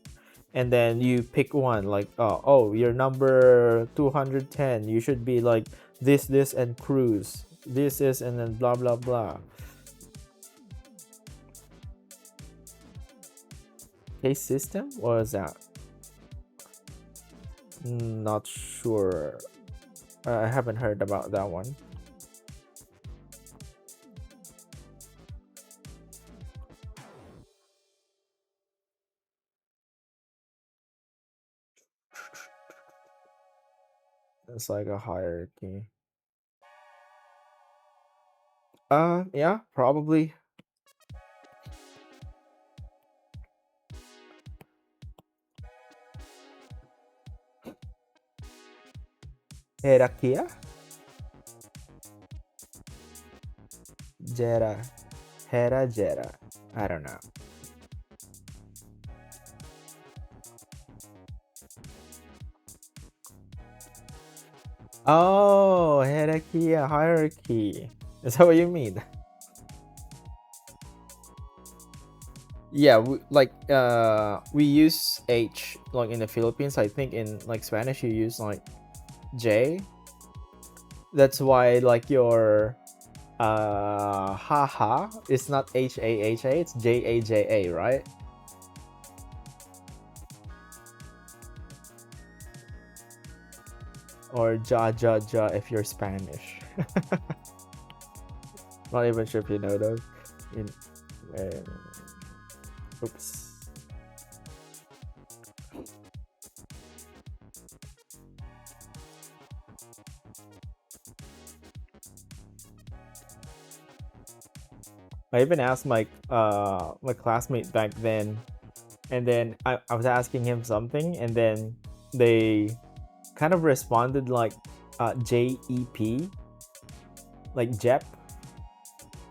and then you pick one like oh you're number 210, you should be like this and Cruz, this is and then blah blah blah. Case system, what is that? Not sure. I haven't heard about that one. It's like a hierarchy. Yeah, probably. Hierarchia? Jera. Hera Jera. I don't know. Oh, hierarchy. Is that what you mean? Yeah, we use H like in the Philippines. I think in like Spanish you use like J. That's why like your haha it's not HAHA, it's JAJA, right? Or ja ja ja if you're Spanish. Not even sure if you know those. In, oops. I even asked my classmate back then, and then I was asking him something, and then they kind of responded like JEP, like JEP,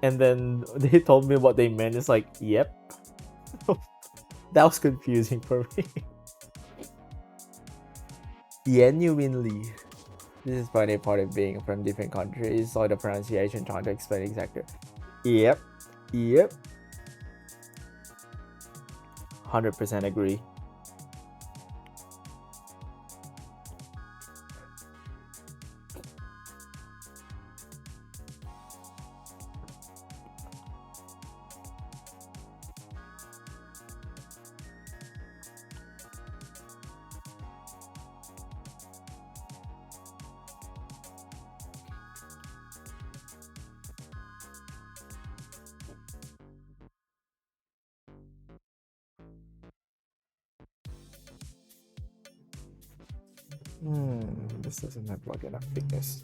and then they told me what they meant. It's like yep. That was confusing for me. Genuinely. This is funny part of being from different countries, so the pronunciation trying to explain exactly. Yep. Yep. 100% agree. This doesn't have like enough thickness.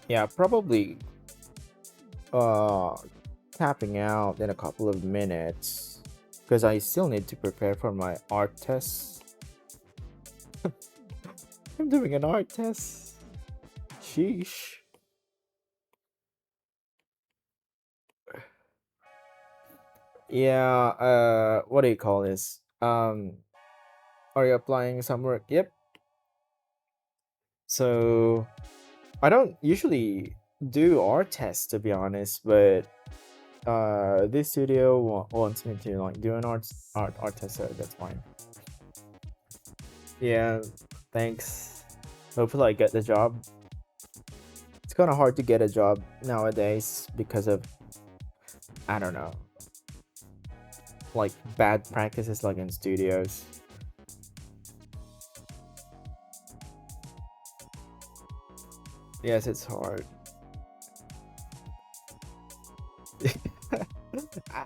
Yeah, probably tapping out in a couple of minutes because I still need to prepare for my art test. I'm doing an art test. Sheesh. Yeah, what do you call this? Are you applying some work? Yep. So I don't usually do art tests to be honest, but this studio wants me to like do an art test, so that's fine. Yeah, thanks. Hopefully I get the job. It's kind of hard to get a job nowadays because of, I don't know, like bad practices like in studios. Yes, it's hard.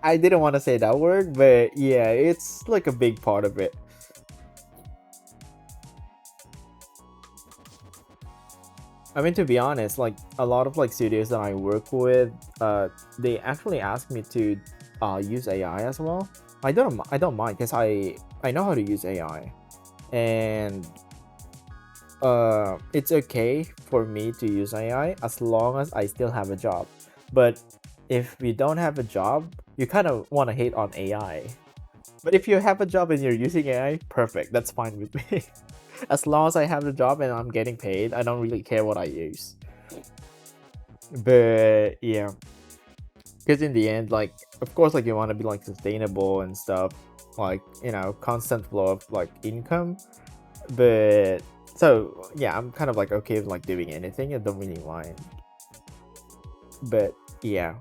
I didn't want to say that word, but yeah, it's like a big part of it. I mean, to be honest, like a lot of like studios that I work with, they actually ask me to use AI as well. I don't mind because I know how to use AI, and it's okay for me to use AI as long as I still have a job. But if we don't have a job, you kind of want to hate on AI. But if you have a job and you're using AI, perfect. That's fine with me. As long as I have a job and I'm getting paid, I don't really care what I use. But yeah, because in the end, like, of course, like you want to be like sustainable and stuff, like, you know, constant flow of like income. But so yeah, I'm kind of like okay with like doing anything. I don't really mind. But yeah,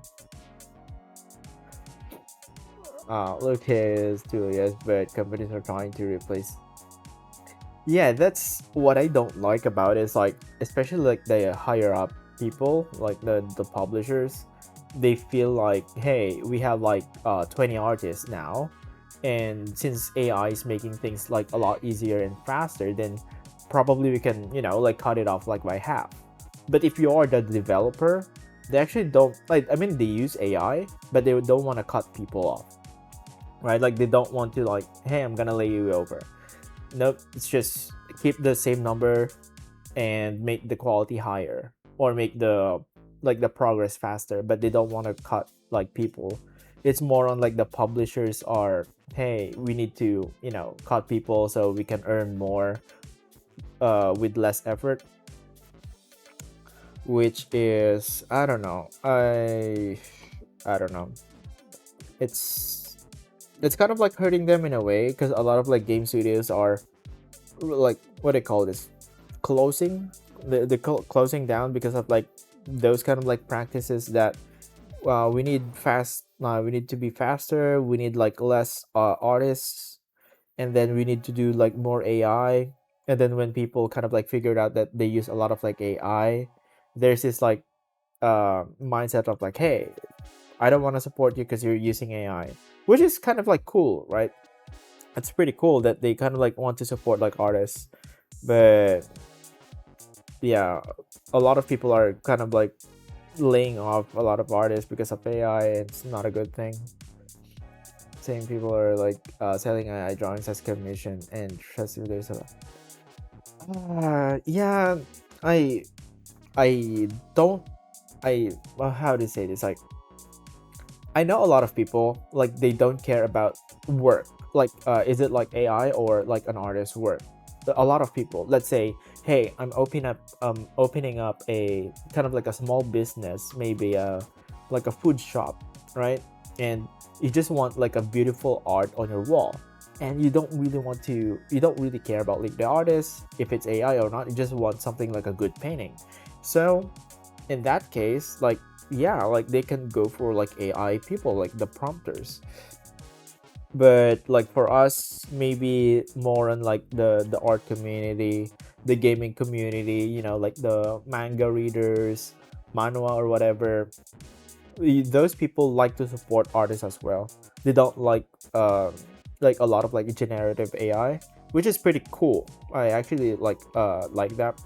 Lucas, Julius, but companies are trying to replace. Yeah, that's what I don't like about it. Is like, especially like the higher up people, like the publishers, they feel like, hey, we have like 20 artists now, and since AI is making things like a lot easier and faster, then probably we can, you know, like cut it off like by half. But if you are the developer, they actually don't like. I mean, they use AI, but they don't want to cut people off, right? Like they don't want to like, hey, I'm gonna lay you over. Nope, it's just keep the same number and make the quality higher or make the like the progress faster, but they don't want to cut like people. It's more on like the publishers are, hey, we need to, you know, cut people so we can earn more with less effort, which is, I don't know. I don't know. It's it's kind of like hurting them in a way because a lot of like game studios are like, what do they call this, closing closing down because of like those kind of like practices that we need fast, we need to be faster, we need like less artists, and then we need to do like more AI. And then when people kind of like figured out that they use a lot of like AI, there's this like mindset of like, hey, I don't want to support you because you're using AI, which is kind of like cool, right? It's pretty cool that they kind of like want to support like artists. But yeah, a lot of people are kind of like laying off a lot of artists because of AI. It's not a good thing. Same people are like selling AI drawings as commission, and trust me, there's Yeah, I I don't well, how to say this? Like, I know a lot of people like they don't care about work. Like, is it like AI or like an artist's work? A lot of people, let's say, hey, I'm opening up a kind of like a small business, maybe like a food shop, right? And you just want like a beautiful art on your wall, and you don't really care about like the artist, if it's AI or not. You just want something like a good painting. So in that case, like, yeah, like they can go for like AI people, like the prompters. But like for us, maybe more on like the art community, the gaming community, like the manga readers, manhwa or whatever. Those people like to support artists as well. They don't like a lot of like generative AI, which is pretty cool. I actually like that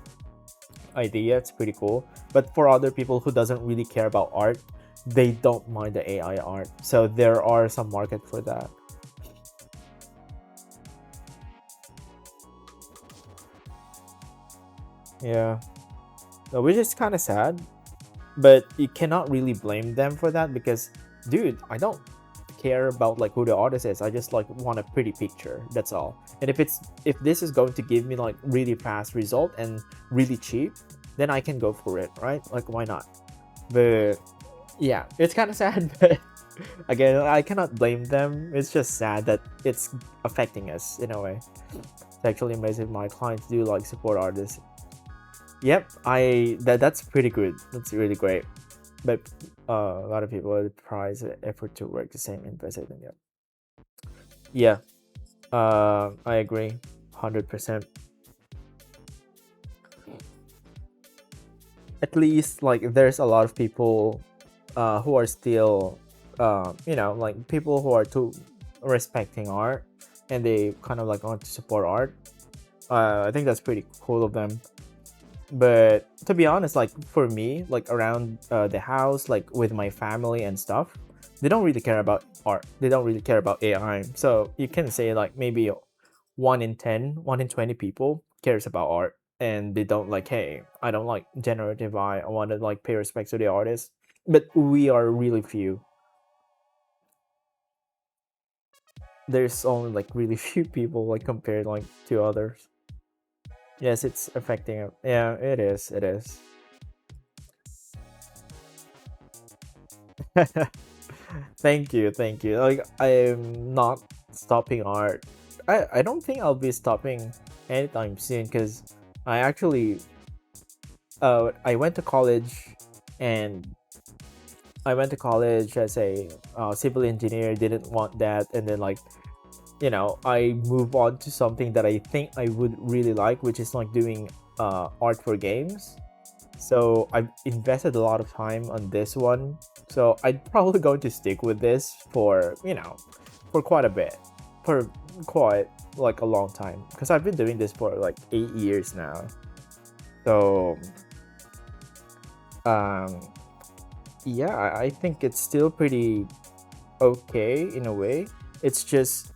idea. It's pretty cool. But for other people who doesn't really care about art, they don't mind the AI art. So there are some market for that. Yeah. Which is kind of sad, but you cannot really blame them for that because, dude, I don't care about like who the artist is. I just like want a pretty picture. That's all. And if this is going to give me like really fast result and really cheap, then I can go for it, right? Like why not? But yeah, it's kind of sad, but again, I cannot blame them. It's just sad that it's affecting us in a way. It's actually amazing. My clients do like support artists. Yep, that's pretty good. That's really great. But a lot of people prize the effort to work the same investment. Yeah, yeah. I agree, 100%. At least like there's a lot of people who are still like people who are too respecting art, and they kind of like want to support art. I think that's pretty cool of them. But to be honest, like for me, like around the house, like with my family and stuff, they don't really care about art. They don't really care about AI. So you can say like maybe 1 in 10, 1 in 20 people cares about art, and they don't like, hey, I don't like generative AI. I want to like pay respect to the artist. But we are really few. There's only like really few people like compared like to others. Yes, it's affecting it. Yeah, it is. It is. Thank you, thank you. Like I'm not stopping art. I don't think I'll be stopping anytime soon because I actually I went to college, and I went to college as a civil engineer. Didn't want that, and then like I move on to something that I think I would really like, which is like doing art for games. So I've invested a lot of time on this one. So I'm probably going to stick with this for, for quite a bit. For quite like a long time. Because I've been doing this for like 8 years now. So um yeah, I think it's still pretty okay in a way. It's just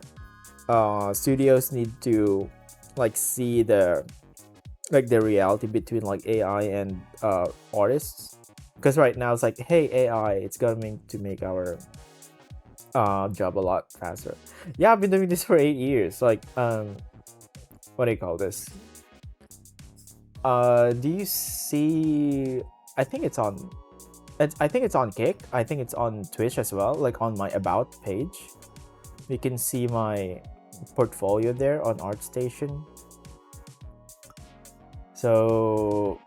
studios need to like see the reality between like AI and artists. Because right now it's like, hey, AI, it's going to make our job a lot faster. Yeah, I've been doing this for 8 years. Like, what do you call this? Do you see? I think it's on. I think it's on Kick. I think it's on Twitch as well. Like on my about page, you can see my portfolio there on ArtStation. So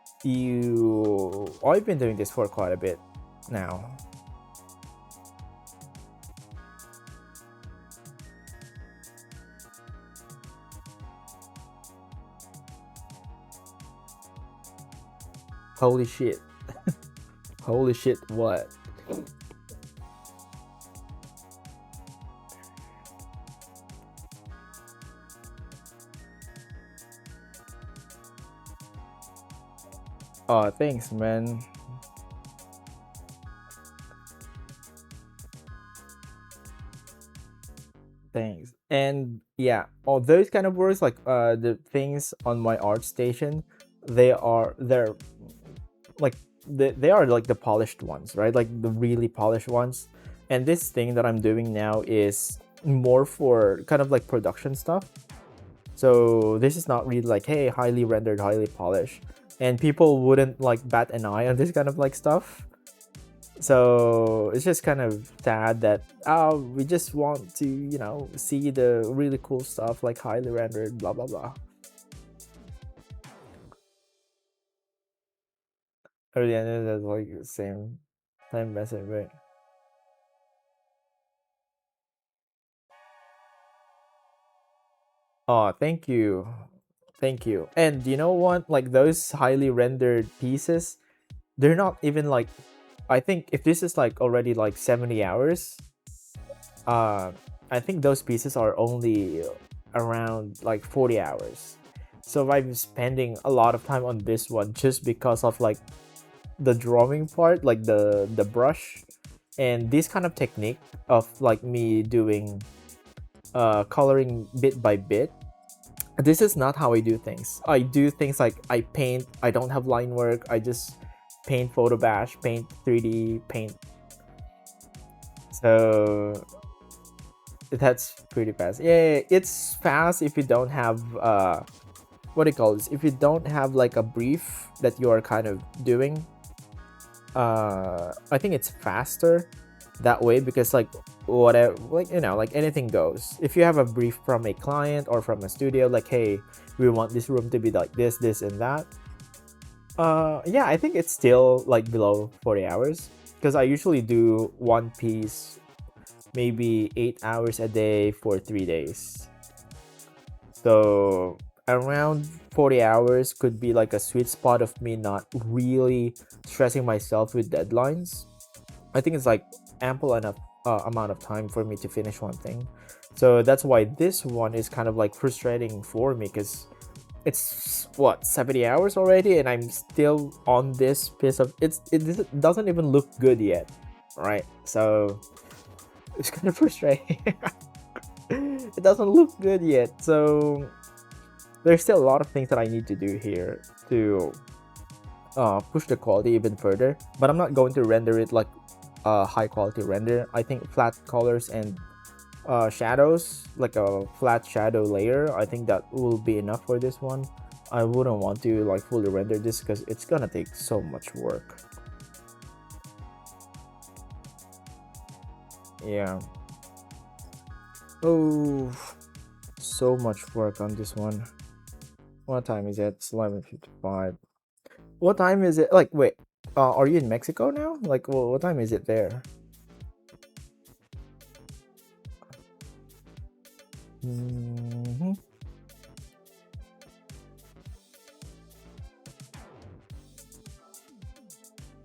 I've been doing this for quite a bit now. Holy shit. Holy shit, what? Oh, thanks, man. Thanks. And yeah, all those kind of works, like the things on my art station, they're like they are like the polished ones, right? Like the really polished ones. And this thing that I'm doing now is more for kind of like production stuff. So this is not really like, hey, highly rendered, highly polished, and people wouldn't like bat an eye on this kind of like stuff. So it's just kind of sad that we just want to, see the really cool stuff like highly rendered, blah blah blah. Or the end that's like the same message, right? Oh, thank you. Thank you. And you know what? Like those highly rendered pieces, they're not even like, I think if this is like already like 70 hours, uh I think those pieces are only around like 40 hours. So I'm spending a lot of time on this one just because of like the drawing part, like the brush and this kind of technique of like me doing coloring bit by bit. This is not how I do things. I do things like I paint, I don't have line work, I just paint photo bash, paint 3D, paint. So that's pretty fast. Yeah, it's fast if you don't have what do you call this? If you don't have like a brief that you are kind of doing, I think it's faster that way because like whatever, like like anything goes. If you have a brief from a client or from a studio, like hey, we want this room to be like this and that. Yeah, I think it's still like below 40 hours because I usually do one piece maybe 8 hours a day for 3 days. So around 40 hours could be like a sweet spot of me not really stressing myself with deadlines. I think it's like ample enough amount of time for me to finish one thing. So that's why this one is kind of like frustrating for me because it's what 70 hours already and I'm still on this piece of it doesn't even look good yet, right? So it's kind of frustrating. It doesn't look good yet, so there's still a lot of things that I need to do here to push the quality even further, but I'm not going to render it like a high quality render. I think flat colors and shadows, like a flat shadow layer, I think that will be enough for this one. I wouldn't want to like fully render this because it's gonna take so much work. Yeah. Oh, so much work on this one. What time is it? It's 11:55. What time is it? Like, wait, are you in Mexico now? Like, well, what time is it there?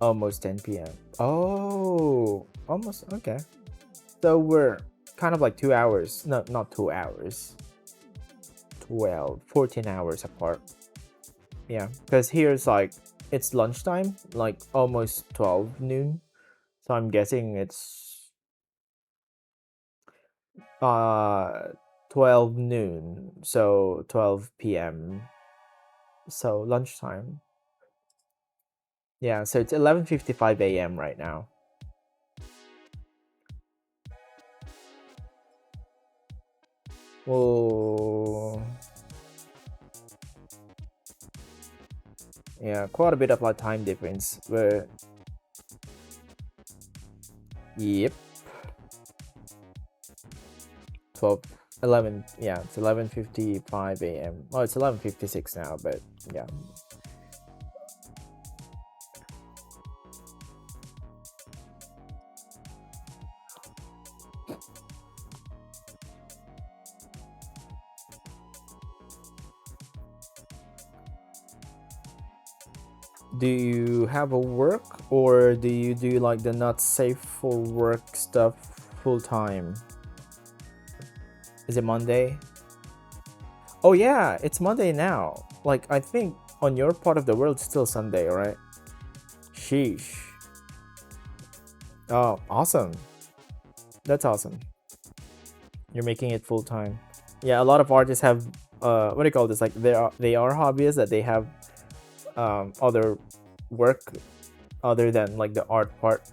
Almost 10 p.m. Oh, almost. Okay. So we're kind of like 2 hours. No, not 2 hours. 12, 14 hours apart. Yeah, because here's like, it's lunchtime, like almost 12 noon. So I'm guessing it's 12 noon. So 12 p.m. So lunchtime. Yeah, so it's 11:55 a.m. right now. Oh, yeah, quite a bit of like time difference. But yep, 12, 11. Yeah, it's 11:55 a.m. Oh, it's 11:56 now, but yeah. Do you have a work or do you do like the not safe for work stuff full time? Is it Monday? Oh yeah, it's Monday now. Like I think on your part of the world it's still Sunday, right? Sheesh. Oh, awesome. That's awesome. You're making it full time. Yeah, a lot of artists have what do you call this? Like they are hobbyists that they have other work other than like the art part.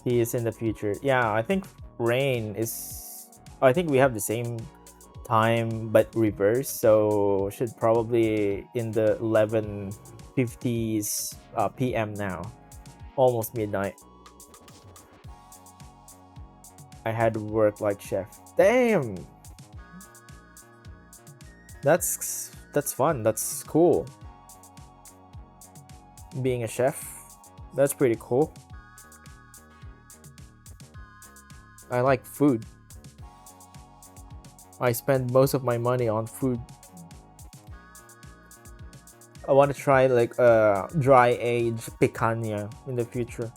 He is in the future. Yeah, I think Rain is. I think we have the same time but reverse, so should probably in the 11:50s p.m. now, almost midnight. I had to work like chef. Damn, that's fun. That's cool. Being a chef, that's pretty cool. I like food. I spend most of my money on food. I want to try like dry age picanha in the future.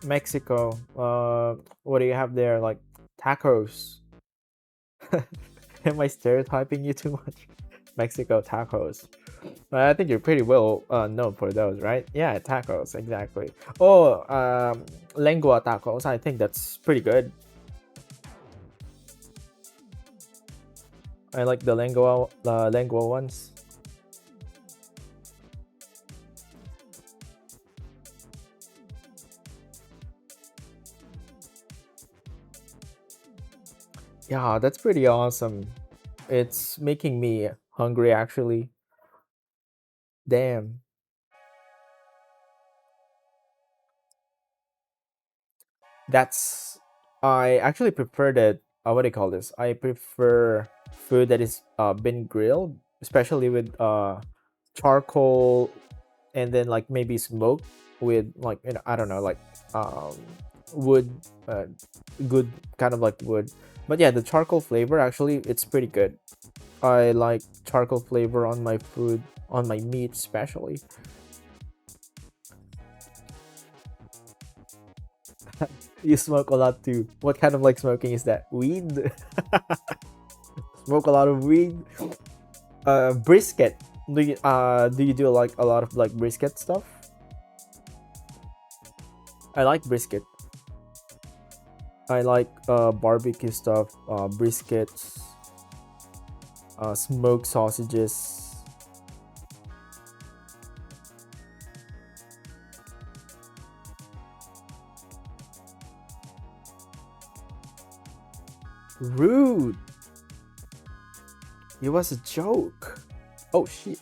Mexico. What do you have there? Like tacos. Am I stereotyping you too much? Mexico tacos. I think you're pretty well known for those, right? Yeah, tacos, exactly. Oh, lengua tacos. I think that's pretty good. I like the lengua ones. Yeah, that's pretty awesome. It's making me hungry actually. Damn. That's I actually prefer that what do you call this? I prefer food that is been grilled, especially with charcoal and then like maybe smoke with like I don't know like um wood good kind of like wood. But yeah, the charcoal flavor actually it's pretty good. I like charcoal flavor on my food, on my meat especially. You smoke a lot too. What kind of like smoking is that? Weed? Smoke a lot of weed. Brisket. Do you do like a lot of like brisket stuff? I like brisket. I like barbecue stuff, briskets, smoked sausages. Rude. It was a joke. Oh shit.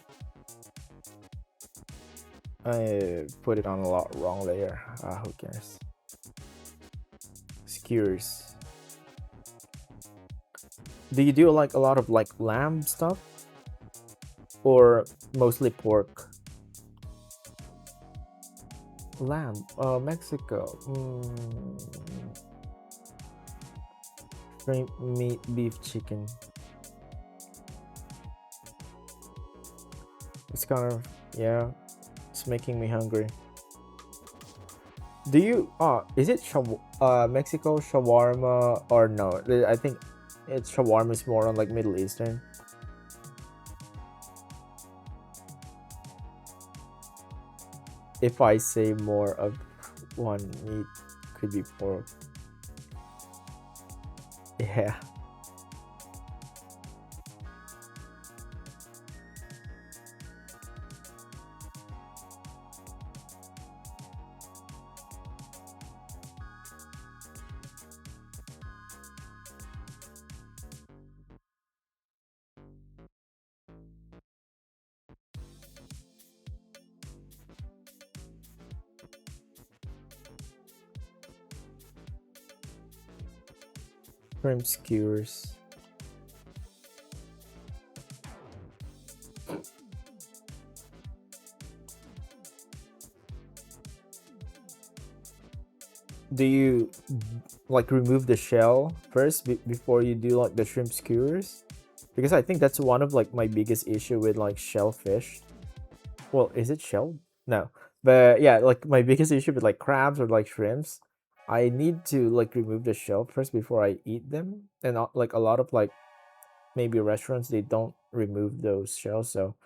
I put it on a lot wrong layer. Who cares? Skewers. Do you do like a lot of like lamb stuff? Or mostly pork? Lamb. Mexico. Shrimp, meat, beef, chicken. It's kind of yeah. It's making me hungry. Do you is it Mexico shawarma or no? I think it's shawarma is more on like Middle Eastern. If I say more of one meat could be pork. Yeah. Shrimp skewers. Do you like remove the shell first before you do like the shrimp skewers? Because I think that's one of like my biggest issue with like shellfish. Well, is it shelled? No. But yeah, like my biggest issue with like crabs or like shrimps, I need to like remove the shell first before I eat them. And like a lot of like maybe restaurants they don't remove those shells, so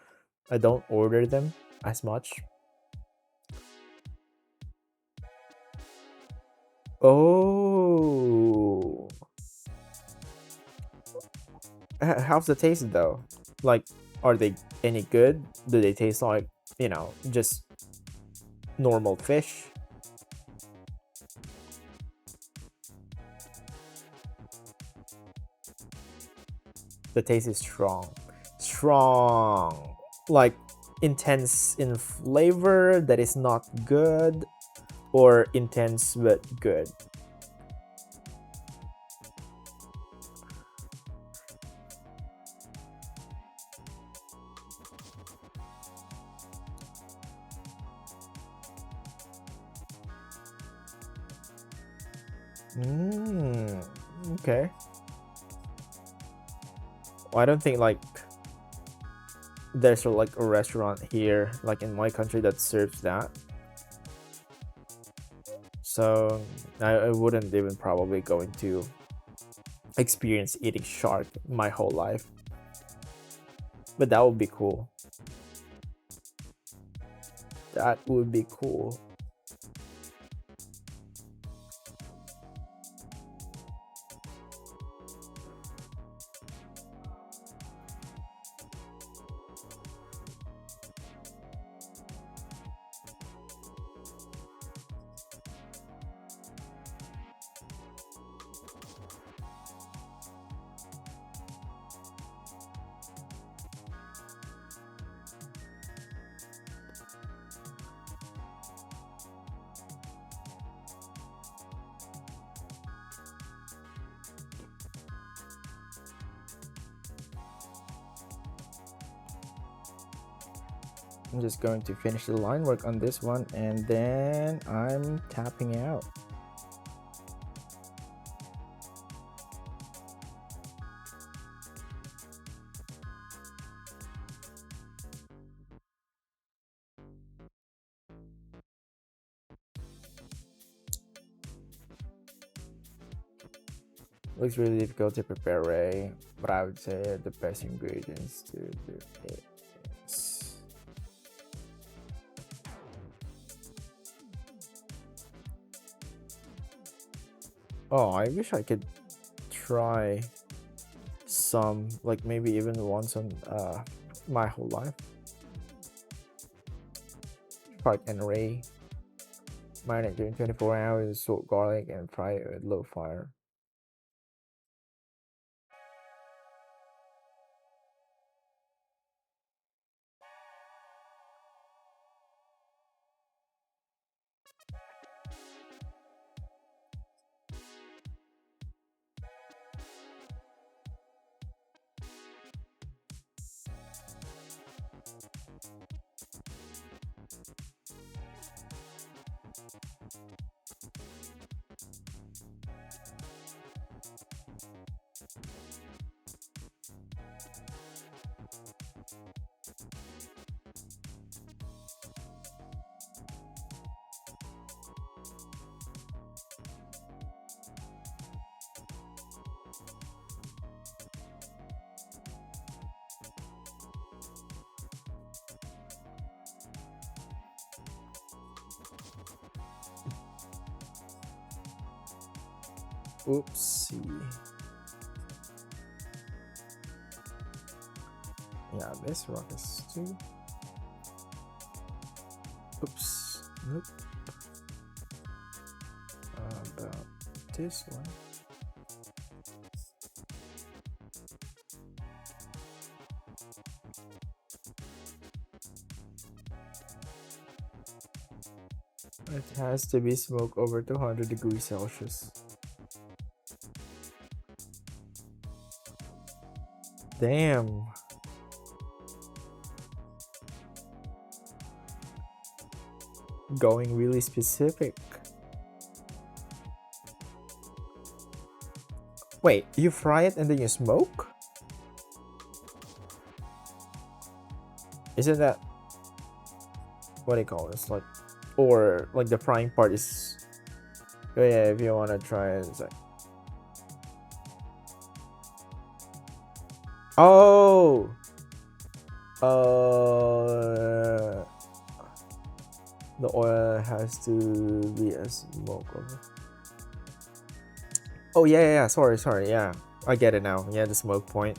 I don't order them as much. Oh, how's the taste though? Like, are they any good? Do they taste like, you know, just normal fish? The taste is strong, like intense in flavor that is not good, or intense but good. Okay. Well, I don't think like there's like a restaurant here like in my country that serves that, so I wouldn't even probably going to experience eating shark my whole life, but that would be cool. That would be cool. I'm just going to finish the line work on this one and then I'm tapping out. Looks really difficult to prepare Ray, but I would say the best ingredients to do it is oh, I wish I could try some, like maybe even once on my whole life. Spark and Ray. Marinate during 24 hours, salt garlic, and fry it at low fire. Oopsie. Yeah, this rock is too. Oops. Nope. About this one. It has to be smoked over 200 degrees Celsius. Damn. Going really specific. Wait, you fry it and then you smoke? Isn't that what do you call this? Like, or like the frying part is. Oh yeah, if you wanna try it, it's like. Oh, Uh, the oil has to be a smoke over. Oh yeah. Sorry. Yeah, I get it now. Yeah, the smoke point.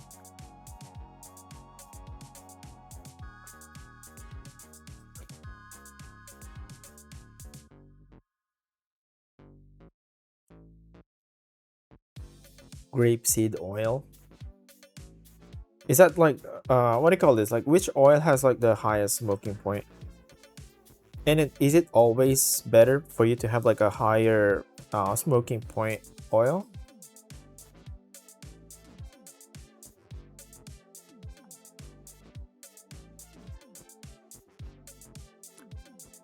Grapeseed oil. Is that like what do you call this? Like which oil has like the highest smoking point? And is it always better for you to have like a higher smoking point oil?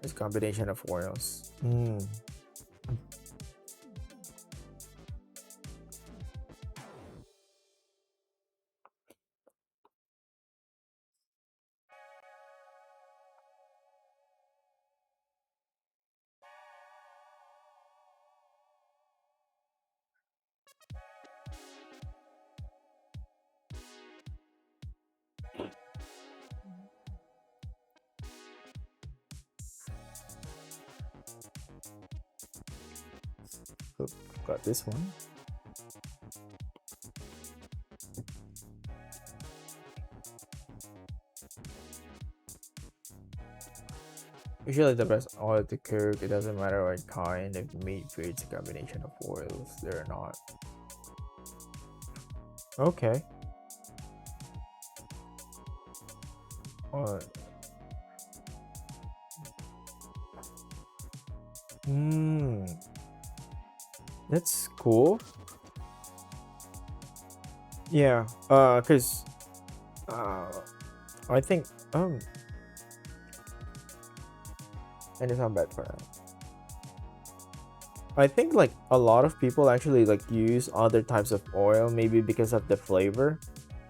It's a combination of oils. Oop, got this one. Usually the best oil to cook, it doesn't matter what kind of meat food, it's a combination of oils, they're not. Okay. Uh, hmm. That's cool. Yeah, cause I think and it's not bad for that. I think like a lot of people actually like use other types of oil, maybe because of the flavor.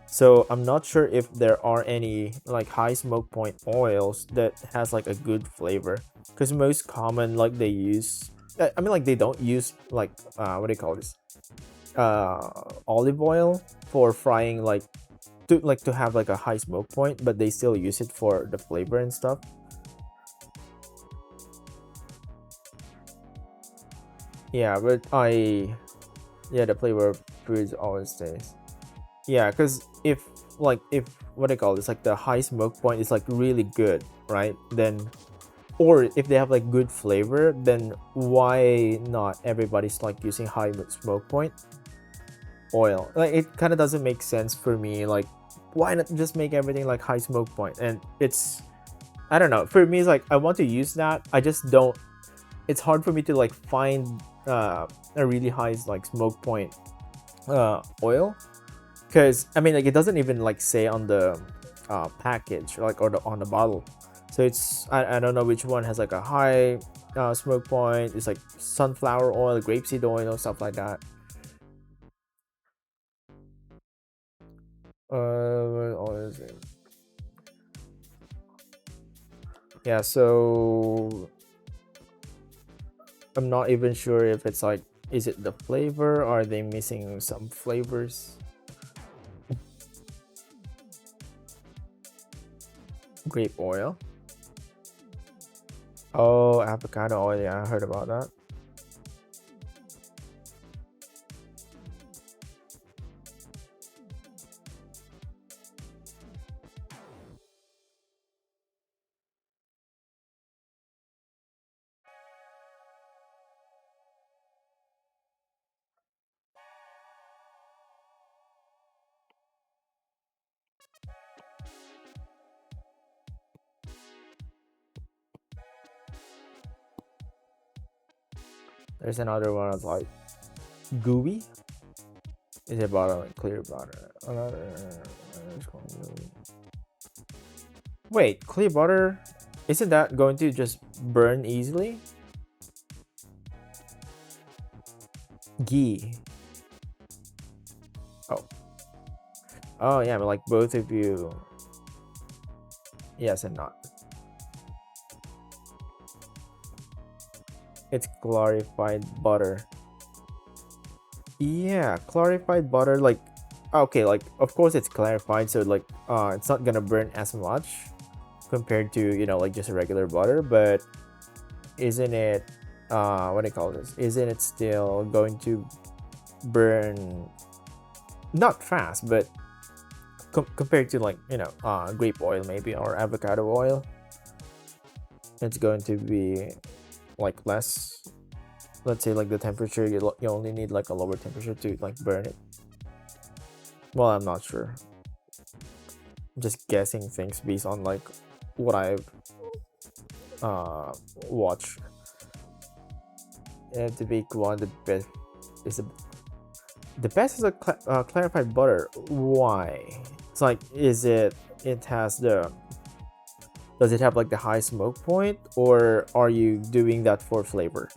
So I'm not sure if there are any like high smoke point oils that has like a good flavor. Because most common like they use, I mean like they don't use like what do you call this? Olive oil for frying like to have like a high smoke point, but they still use it for the flavor and stuff. Yeah, but yeah, the flavor of foods always stays. Yeah, because if what do you call this, like the high smoke point is like really good, right? Then or if they have like good flavor, then why not everybody's like using high smoke point oil? Like it kind of doesn't make sense for me. Like why not just make everything like high smoke point? And it's I don't know. For me, it's like I want to use that. I just don't. It's hard for me to like find a really high like smoke point oil, because I mean like it doesn't even like say on the package like or on the bottle. So it's I don't know which one has like a high smoke point. It's like sunflower oil, grapeseed oil, stuff like that. What oil is it? Yeah, so I'm not even sure if it's like, is it the flavor? Or are they missing some flavors? Grape oil. Oh, avocado oil. Yeah, I heard about that. There's another one that's like gooey. Is it butter, like clear butter? Wait, clear butter? Isn't that going to just burn easily? Ghee. Oh. Oh yeah, but like both of you. Yes and not. It's clarified butter. Yeah, clarified butter, like okay, like of course it's clarified, so like it's not gonna burn as much compared to, you know, like just a regular butter, but isn't it what do you call this, isn't it still going to burn not fast, but compared to like, you know, grape oil maybe or avocado oil, it's going to be like less. Let's say like the temperature, you only need like a lower temperature to like burn it. Well, I'm not sure, I'm just guessing things based on like what I've watched. And to be one, the best is the best is a clarified butter. Why? It's like, is it has the, does it have like the high smoke point, or are you doing that for flavor?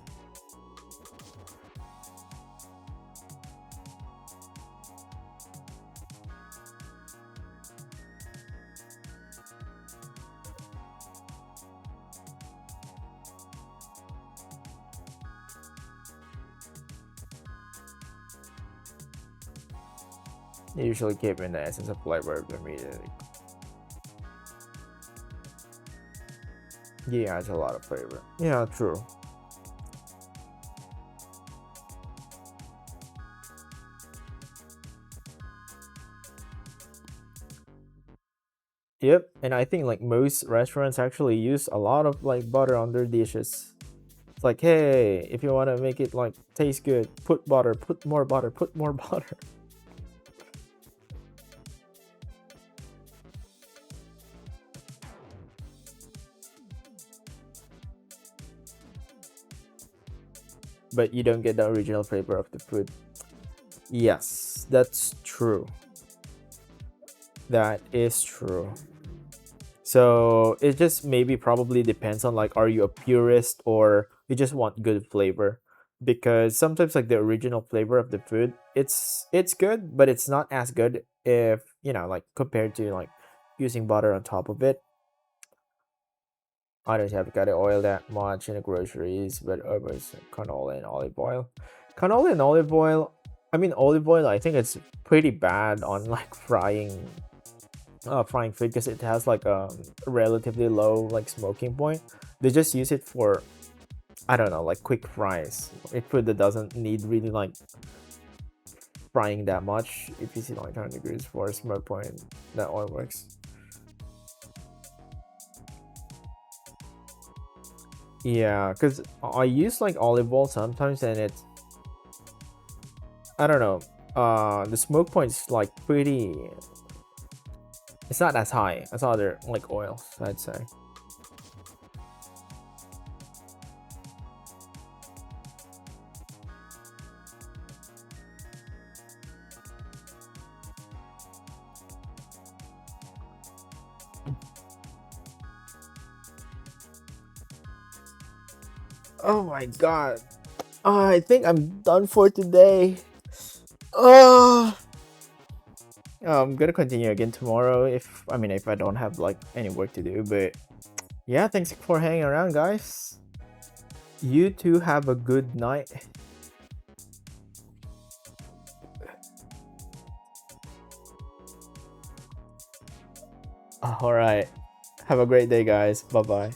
They usually keep in the essence of flavor of the meat. Yeah, it's a lot of flavor. Yeah, true. Yep, and I think like most restaurants actually use a lot of like butter on their dishes. It's like, hey, if you want to make it like taste good, put butter, put more butter, put more butter. But you don't get the original flavor of the food. Yes, that's true. That is true. So it just maybe probably depends on like, are you a purist or you just want good flavor? Because sometimes like the original flavor of the food, it's good, but it's not as good if, you know, like compared to like using butter on top of it. I don't have avocado oil that much in the groceries, but always canola and olive oil. Canola and olive oil, I mean olive oil, I think it's pretty bad on like frying food because it has like a relatively low like smoking point. They just use it for, I don't know, like quick fries. Like food that doesn't need really like frying that much. If you see like 100 degrees for a smoke point, that oil works. Yeah, because I use like olive oil sometimes, and it's, I don't know, the smoke point is like pretty, it's not as high as other like oils, I'd say. Oh my god. I think I'm done for today. Uh, I'm gonna continue again tomorrow if, I mean, if I don't have like any work to do, but yeah, thanks for hanging around, guys. You two have a good night. All right. Have a great day, guys. Bye bye.